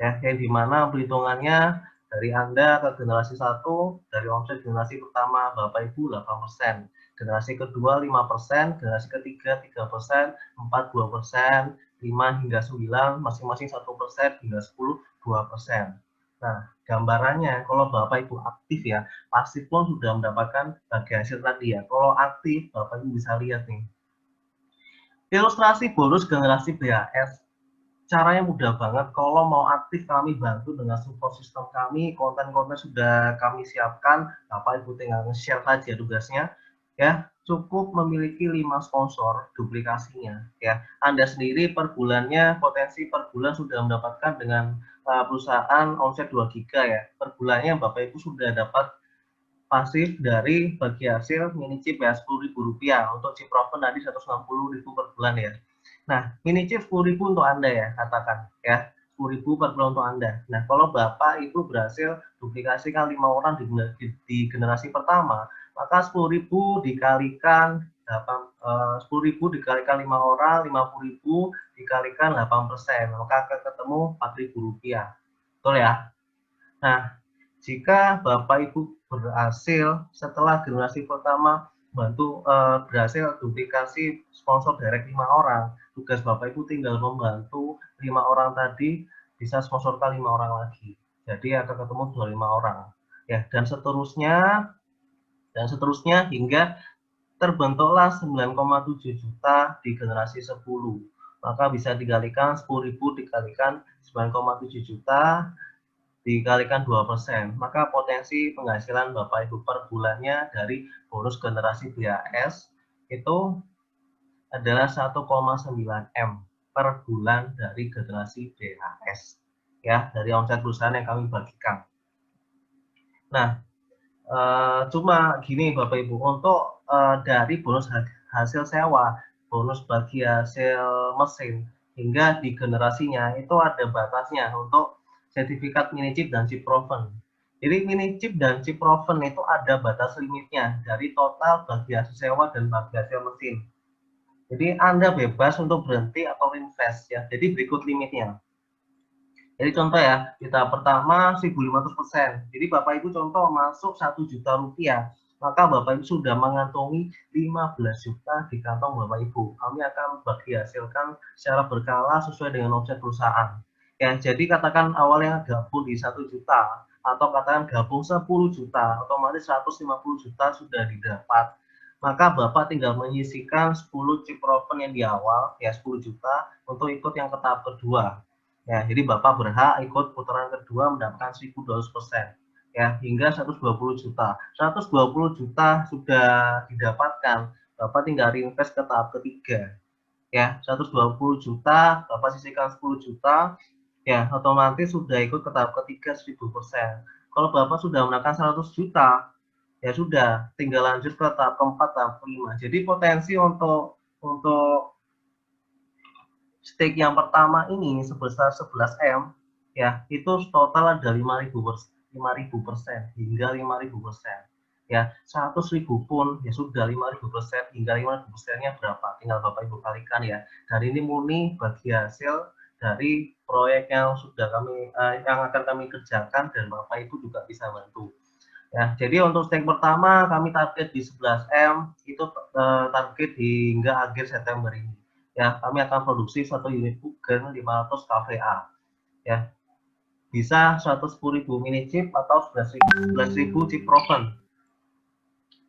ya, yang dimana perhitungannya dari Anda ke generasi 1, dari omset generasi pertama Bapak Ibu 8%, generasi kedua 5%, generasi ketiga 3%, 4 2%, 5 hingga 9 masing-masing 1% hingga 10 2%. Nah, gambarannya kalau Bapak Ibu aktif ya, pasti pun sudah mendapatkan bagi hasil tadi ya. Kalau aktif, Bapak Ibu bisa lihat nih. Ilustrasi bonus generasi BAS. Caranya mudah banget. Kalau mau aktif, kami bantu dengan support system kami. Konten-konten sudah kami siapkan. Bapak Ibu tinggal nge-share saja tugasnya. Ya, cukup memiliki 5 sponsor duplikasinya. Ya, Anda sendiri per bulannya potensi per bulan sudah mendapatkan dengan perusahaan omset 2 giga ya. Per bulannya Bapak Ibu sudah dapat pasif dari bagi hasil mini chip ya Rp10.000. Untuk chip proven tadi 160.000 per bulan ya. Nah, mini chip 10.000 untuk Anda ya, katakan ya. 10.000 per bulan untuk Anda. Nah, kalau Bapak Ibu berhasil duplikasikan 5 orang di generasi pertama, maka 10.000 dikalikan 10.000 dikalikan 5 orang, 50.000 dikalikan 8%, maka akan ketemu Rp4.000. Betul ya? Nah, jika Bapak Ibu berhasil setelah generasi pertama berhasil duplikasi sponsor direct 5 orang, tugas Bapak Ibu tinggal membantu 5 orang tadi bisa sponsorkan 5 orang lagi. Jadi akan ketemu 25 orang. Ya, dan seterusnya hingga terbentuklah 9,7 juta di generasi 10. Maka bisa dikalikan 10.000 dikalikan 9,7 juta dikalikan 2%. Maka potensi penghasilan Bapak Ibu per bulannya dari bonus generasi BAS itu adalah 1,9 M per bulan dari generasi BAS. Ya, dari omset perusahaan yang kami bagikan. Nah, cuma gini Bapak Ibu, untuk dari bonus hasil sewa, bonus bagi hasil mesin, hingga di generasinya itu ada batasnya untuk sertifikat mini chip dan chip proven. Jadi mini chip dan chip proven itu ada batas limitnya dari total bagi hasil sewa dan bagi hasil mesin. Jadi Anda bebas untuk berhenti atau invest ya. Jadi berikut limitnya. Jadi contoh ya, di tahap pertama 1.500%. Jadi Bapak Ibu contoh masuk 1 juta rupiah, maka Bapak Ibu sudah mengantongi 15 juta di kantong Bapak Ibu. Kami akan bagi hasilkan secara berkala sesuai dengan omset perusahaan. Ya, jadi katakan awalnya gabung di 1 juta atau katakan gabung 10 juta, otomatis 150 juta sudah didapat. Maka Bapak tinggal menyisihkan 10 chip proven yang di awal, ya 10 juta untuk ikut yang ke tahap kedua. Ya, jadi Bapak berhak ikut putaran kedua mendapatkan 1.200%. Ya, hingga 120 juta. 120 juta sudah didapatkan, Bapak tinggal reinvest ke tahap ketiga. Ya, 120 juta, Bapak sisihkan 10 juta, ya otomatis sudah ikut ke tahap ketiga 1000%. Kalau Bapak sudah menekan 100 juta, ya sudah, tinggal lanjut ke tahap keempat, tahap kelima. Jadi potensi untuk stake yang pertama ini sebesar 11 M, ya itu total ada 5.000% hingga 5.000%. Ya 100.000 pun ya sudah 5.000% hingga 5.000%-nya berapa? Tinggal Bapak Ibu kalikan ya. Dan ini murni bagi hasil dari proyek yang sudah yang akan kami kerjakan dan Bapak Ibu juga bisa bantu. Ya, jadi untuk stake pertama kami target di 11 M, itu target hingga akhir September ini. Ya, kami akan produksi 1 unit Pugen 500 kVA. Ya, bisa 110.000 mini chip atau 11.000 chip proven.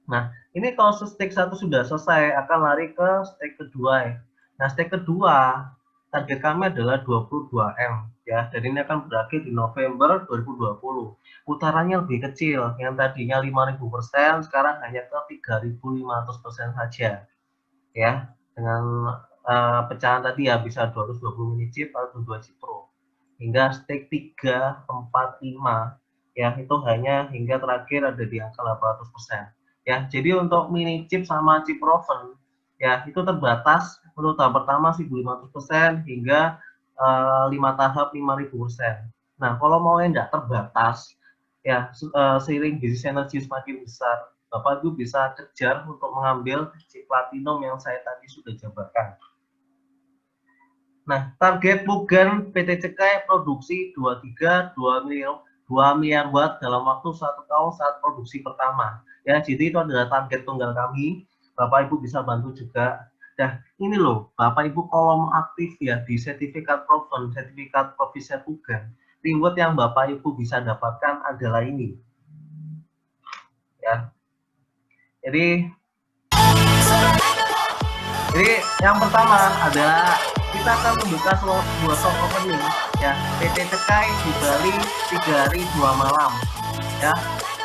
Nah, ini kalau stake 1 sudah selesai, akan lari ke stake kedua ya. Nah, stake kedua target kami adalah 22 M. Ya, jadi ini akan berakhir di November 2020. Putarannya lebih kecil, yang tadinya 5.000%, sekarang hanya ke 3.500% saja. Ya, dengan pecahan tadi ya bisa 220 mini chip atau 2 chip pro. Hingga stake 3, 4, 5 ya itu hanya hingga terakhir ada di angka 800%. Ya, jadi untuk mini chip sama chip proven ya itu terbatas untuk tahap pertama 1.500% hingga 5 tahap 5.000%. Nah, kalau mau yang tidak terbatas ya seiring bisnis energi semakin besar, Bapak Ibu bisa kejar untuk mengambil chip platinum yang saya tadi sudah jabarkan. Nah, target Pugen PT Cekai produksi 2 miliar watt dalam waktu 1 tahun saat produksi pertama. Ya, jadi itu adalah target tunggal kami. Bapak Ibu bisa bantu juga. Nah, ini loh, Bapak Ibu kalau mau aktif ya di sertifikat proven, sertifikat provision Pugen, reward yang Bapak Ibu bisa dapatkan adalah ini. Ya. Jadi yang pertama adalah kita akan membuka sebuah soft opening ya PT Cekai di Bali 3 hari 2 malam ya.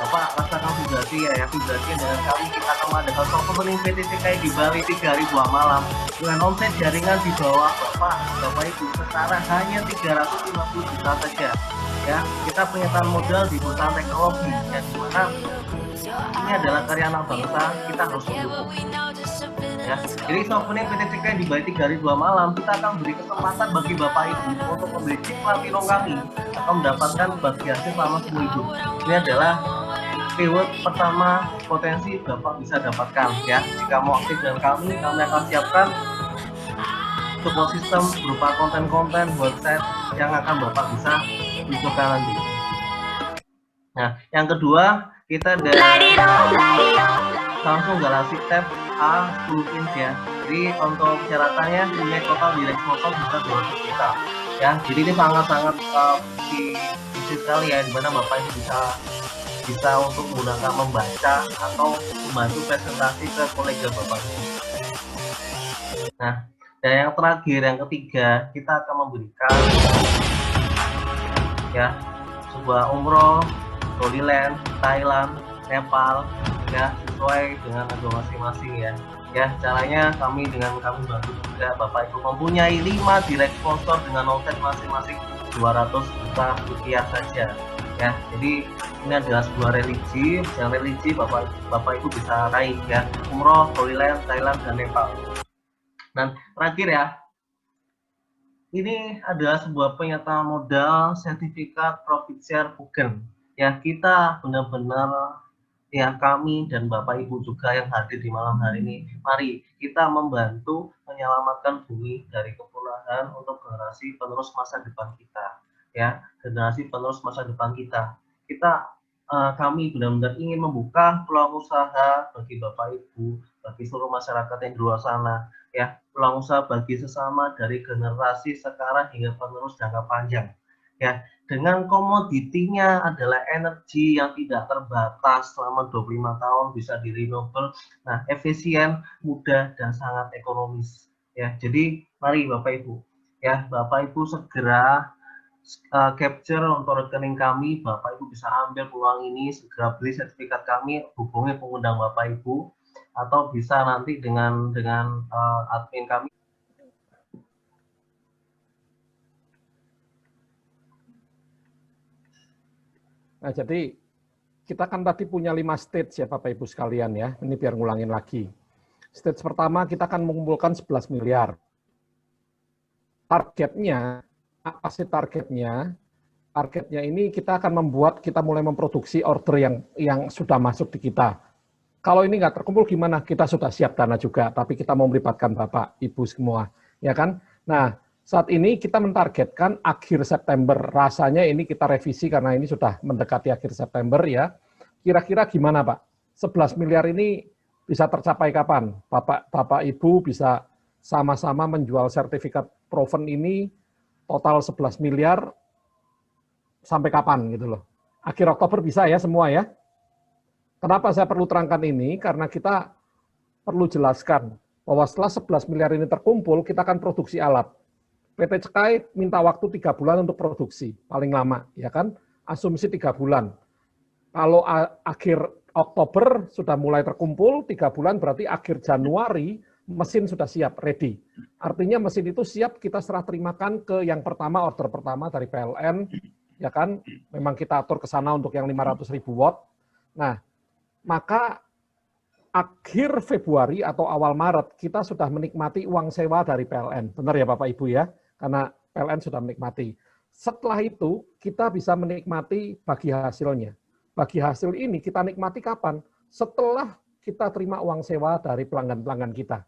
Bapak rasakan vibrasi ya, vibrasi dengan kami kita akan mengadakan soft opening PT Cekai di Bali 3 hari 2 malam dengan omset jaringan di bawah Bapak Ibu setara hanya 350 juta saja ya. Kita penyitaan modal di perusahaan teknologi yang dimana ini adalah karya anak bangsa, kita harus mendukung. Ya, jadi soft opening PT Cekai di Bali 3 hari 2 malam, kita akan beri kesempatan bagi Bapak Ibu untuk membeli chip platinum kami atau mendapatkan bagi hasil selama 10 hidup. Ini adalah reward pertama potensi Bapak bisa dapatkan ya. Jika mau aktif dengan kami akan siapkan support system berupa konten-konten website yang akan Bapak bisa butuhkan nanti. Nah, yang kedua kita ada Samsung Galaxy Tab A 10 inch ya. Jadi untuk persyaratannya nilai total direct motor bisa 200 juta ya. Jadi ini sangat-sangat bisa sekali ya, dimana Bapak Ibu bisa untuk menggunakan membaca atau membantu presentasi ke kolega Bapak Ibu. Nah, dan yang terakhir yang ketiga kita akan memberikan ya sebuah umroh Holy Land, Thailand, Nepal ya sesuai dengan agama masing-masing ya. Ya, caranya kami bantu juga Bapak Ibu mempunyai 5 direct sponsor dengan omset masing-masing 200 juta rupiah saja. Ya, jadi ini adalah sebuah religi, yang religi Bapak Ibu bisa raih ya, umroh, Holy Land, Thailand dan Nepal. Dan terakhir ya, ini adalah sebuah pernyataan modal sertifikat profit share token. Ya, kita benar-benar, ya kami dan Bapak Ibu juga yang hadir di malam hari ini, mari kita membantu menyelamatkan bumi dari kepunahan untuk generasi penerus masa depan kita. Ya, generasi penerus masa depan kita. Kami benar-benar ingin membuka peluang usaha bagi Bapak Ibu, bagi seluruh masyarakat yang di luar sana, ya, peluang usaha bagi sesama dari generasi sekarang hingga penerus jangka panjang. Ya, dengan komoditinya adalah energi yang tidak terbatas selama 25 tahun, bisa di renewable, nah efisien, mudah, dan sangat ekonomis. Ya, jadi mari Bapak Ibu, ya Bapak Ibu segera capture untuk rekening kami, Bapak Ibu bisa ambil peluang ini, segera beli sertifikat kami, hubungi pengundang Bapak Ibu, atau bisa nanti dengan admin kami. Nah, jadi kita kan tadi punya 5 stage ya Bapak Ibu sekalian ya. Ini biar ngulangin lagi. Stage pertama kita akan mengumpulkan 11 miliar. Targetnya, apa sih targetnya? Targetnya ini kita akan kita mulai memproduksi order yang sudah masuk di kita. Kalau ini nggak terkumpul gimana? Kita sudah siap dana juga, tapi kita mau melibatkan Bapak, Ibu semua. Ya kan? Nah, saat ini kita mentargetkan akhir September. Rasanya ini kita revisi karena ini sudah mendekati akhir September ya. Kira-kira gimana Pak? 11 miliar ini bisa tercapai kapan? Bapak Ibu bisa sama-sama menjual sertifikat proven ini total 11 miliar sampai kapan gitu loh. Akhir Oktober bisa ya semua ya. Kenapa saya perlu terangkan ini? Karena kita perlu jelaskan bahwa setelah 11 miliar ini terkumpul, kita akan produksi alat. PT CKAI minta waktu 3 bulan untuk produksi, paling lama, ya kan? Asumsi 3 bulan. Kalau akhir Oktober sudah mulai terkumpul, 3 bulan berarti akhir Januari mesin sudah siap, ready. Artinya mesin itu siap kita serah terimakan ke yang pertama, order pertama dari PLN, ya kan? Memang kita atur ke sana untuk yang 500.000 watt. Nah, maka akhir Februari atau awal Maret kita sudah menikmati uang sewa dari PLN. Benar ya Bapak Ibu ya? Karena PLN sudah menikmati. Setelah itu kita bisa menikmati bagi hasilnya. Bagi hasil ini kita nikmati kapan? Setelah kita terima uang sewa dari pelanggan-pelanggan kita.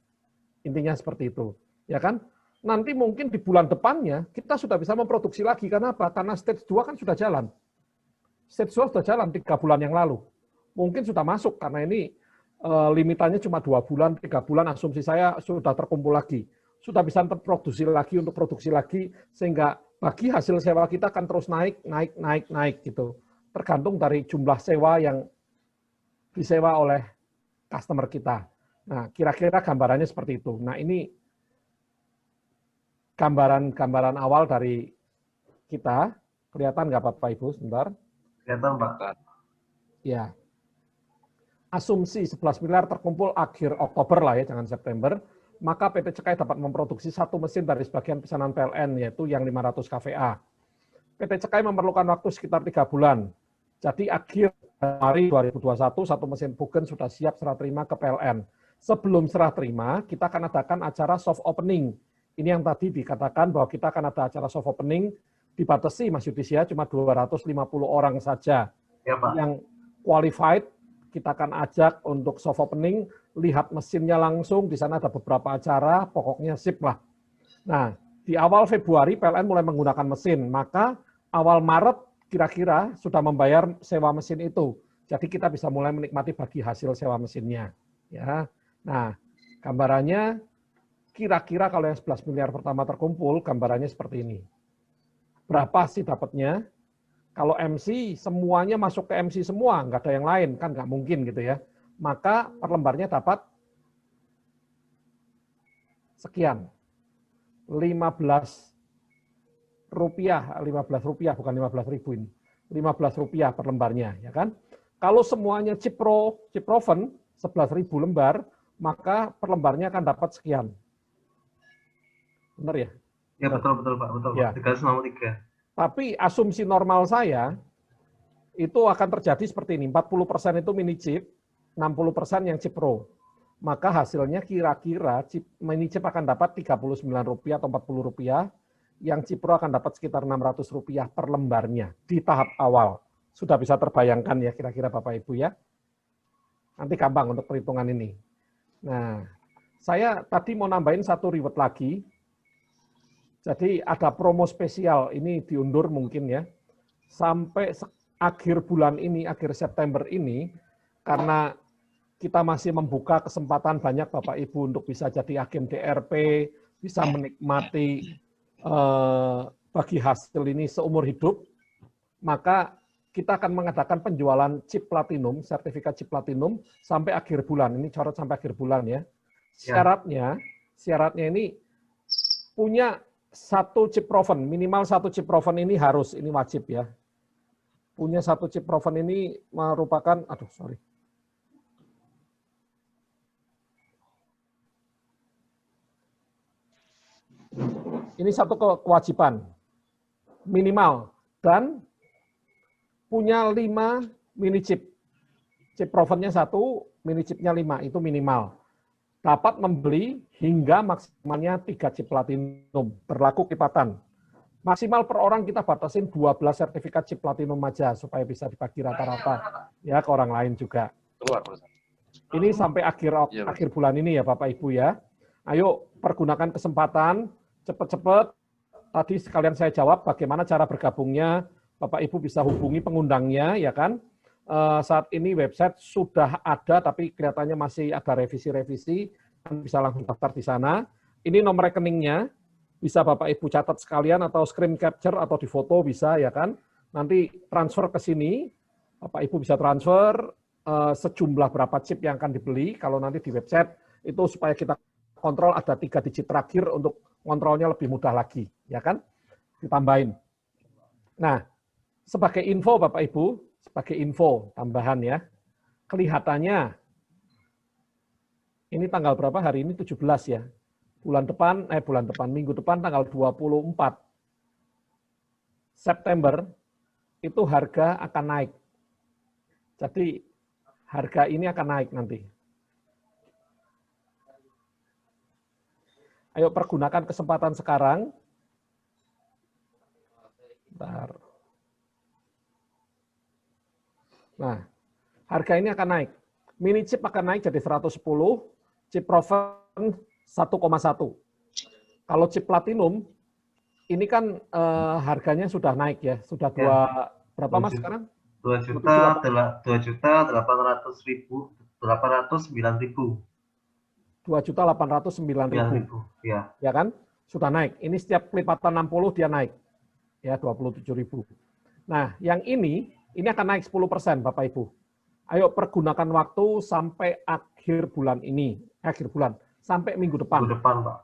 Intinya seperti itu. Ya kan? Nanti mungkin di bulan depannya kita sudah bisa memproduksi lagi. Karena apa? Karena stage 2 kan sudah jalan. Stage 2 sudah jalan 3 bulan yang lalu. Mungkin sudah masuk karena ini limitannya cuma 2 bulan, 3 bulan, asumsi saya sudah terkumpul lagi. Sudah bisa terproduksi lagi untuk produksi lagi, sehingga bagi hasil sewa kita akan terus naik gitu. Tergantung dari jumlah sewa yang disewa oleh customer kita. Nah, kira-kira gambarannya seperti itu. Nah, ini gambaran awal dari kita. Kelihatan nggak Bapak Ibu? Sebentar. Kelihatan Pak. Ya. Asumsi 11 miliar terkumpul akhir Oktober lah ya, jangan September, maka PT CKAI dapat memproduksi 1 mesin dari sebagian pesanan PLN, yaitu yang 500 kVA. PT CKAI memerlukan waktu sekitar 3 bulan. Jadi akhir Januari 2021, 1 mesin Pugen sudah siap serah terima ke PLN. Sebelum serah terima, kita akan adakan acara soft opening. Ini yang tadi dikatakan bahwa kita akan ada acara soft opening, dibatasi Mas Yudhisya cuma 250 orang saja. Ya, Pak. Yang qualified, kita akan ajak untuk soft opening, lihat mesinnya langsung, di sana ada beberapa acara, pokoknya sip lah. Nah, di awal Februari PLN mulai menggunakan mesin, maka awal Maret kira-kira sudah membayar sewa mesin itu. Jadi kita bisa mulai menikmati bagi hasil sewa mesinnya. Ya. Nah, gambarannya kira-kira kalau yang 11 miliar pertama terkumpul, gambarannya seperti ini. Berapa sih dapatnya? Kalau MC, semuanya masuk ke MC semua, nggak ada yang lain, kan nggak mungkin gitu ya. Maka per lembarnya dapat sekian. 15 rupiah, bukan 15.000 ini. 15 rupiah per lembarnya, ya kan? Kalau semuanya chip proven, 11.000 lembar, maka per lembarnya akan dapat sekian. Benar ya? Ya, betul Pak, betul. Ya. 393. Tapi asumsi normal saya, itu akan terjadi seperti ini, 40% itu mini chip, 60% yang chip pro. Maka hasilnya kira-kira mini chip akan dapat 39 rupiah atau 40 rupiah, yang Cipro akan dapat sekitar Rp600 per lembarnya di tahap awal. Sudah bisa terbayangkan ya kira-kira Bapak Ibu ya. Nanti gampang untuk perhitungan ini. Nah, saya tadi mau nambahin satu reward lagi. Jadi ada promo spesial, ini diundur mungkin ya. Sampai akhir bulan ini, akhir September ini, karena kita masih membuka kesempatan banyak Bapak Ibu untuk bisa jadi agen DRP, bisa menikmati bagi hasil ini seumur hidup, maka kita akan mengadakan penjualan chip platinum, sertifikat chip platinum sampai akhir bulan. Ini coret sampai akhir bulan ya. Syaratnya ini punya satu chip proven, minimal satu chip proven ini harus, ini wajib ya. Punya satu chip proven ini merupakan, ini satu kewajiban minimal dan punya 5 mini chip. Chip provennya 1, mini chipnya 5, itu minimal. Dapat membeli hingga maksimalnya 3 chip platinum, berlaku lipatan. Maksimal per orang kita batasin 12 sertifikat chip platinum aja, supaya bisa dibagi rata-rata ya ke orang lain juga. Ini sampai akhir bulan ini ya Bapak Ibu ya. Ayo pergunakan kesempatan, cepat-cepat. Tadi sekalian saya jawab bagaimana cara bergabungnya. Bapak Ibu bisa hubungi pengundangnya, ya kan? Saat ini website sudah ada, tapi kelihatannya masih ada revisi-revisi, bisa langsung daftar di sana. Ini nomor rekeningnya, bisa Bapak Ibu catat sekalian atau screen capture atau di foto bisa, ya kan? Nanti transfer ke sini, Bapak Ibu bisa transfer sejumlah berapa chip yang akan dibeli. Kalau nanti di website itu supaya kita kontrol ada 3 digit terakhir untuk kontrolnya lebih mudah lagi, ya kan? Ditambahin. Nah, sebagai info Bapak Ibu, sebagai info tambahan ya, kelihatannya ini tanggal berapa hari ini 17 ya. Bulan depan, minggu depan tanggal 24 September itu harga akan naik. Jadi harga ini akan naik nanti. Ayo pergunakan kesempatan sekarang. Bentar. Nah, harga ini akan naik. Mini chip akan naik jadi 110, chip proven 1,1. Kalau chip platinum, ini kan harganya sudah naik ya, sudah berapa Mas sekarang? 2.809.000. 2.809.000. Ya. Ya kan? Sudah naik. Ini setiap kelipatan 60 dia naik. Ya, 27.000. Nah, yang ini akan naik 10% Bapak Ibu. Ayo pergunakan waktu sampai akhir bulan ini, sampai minggu depan. Minggu depan, Pak.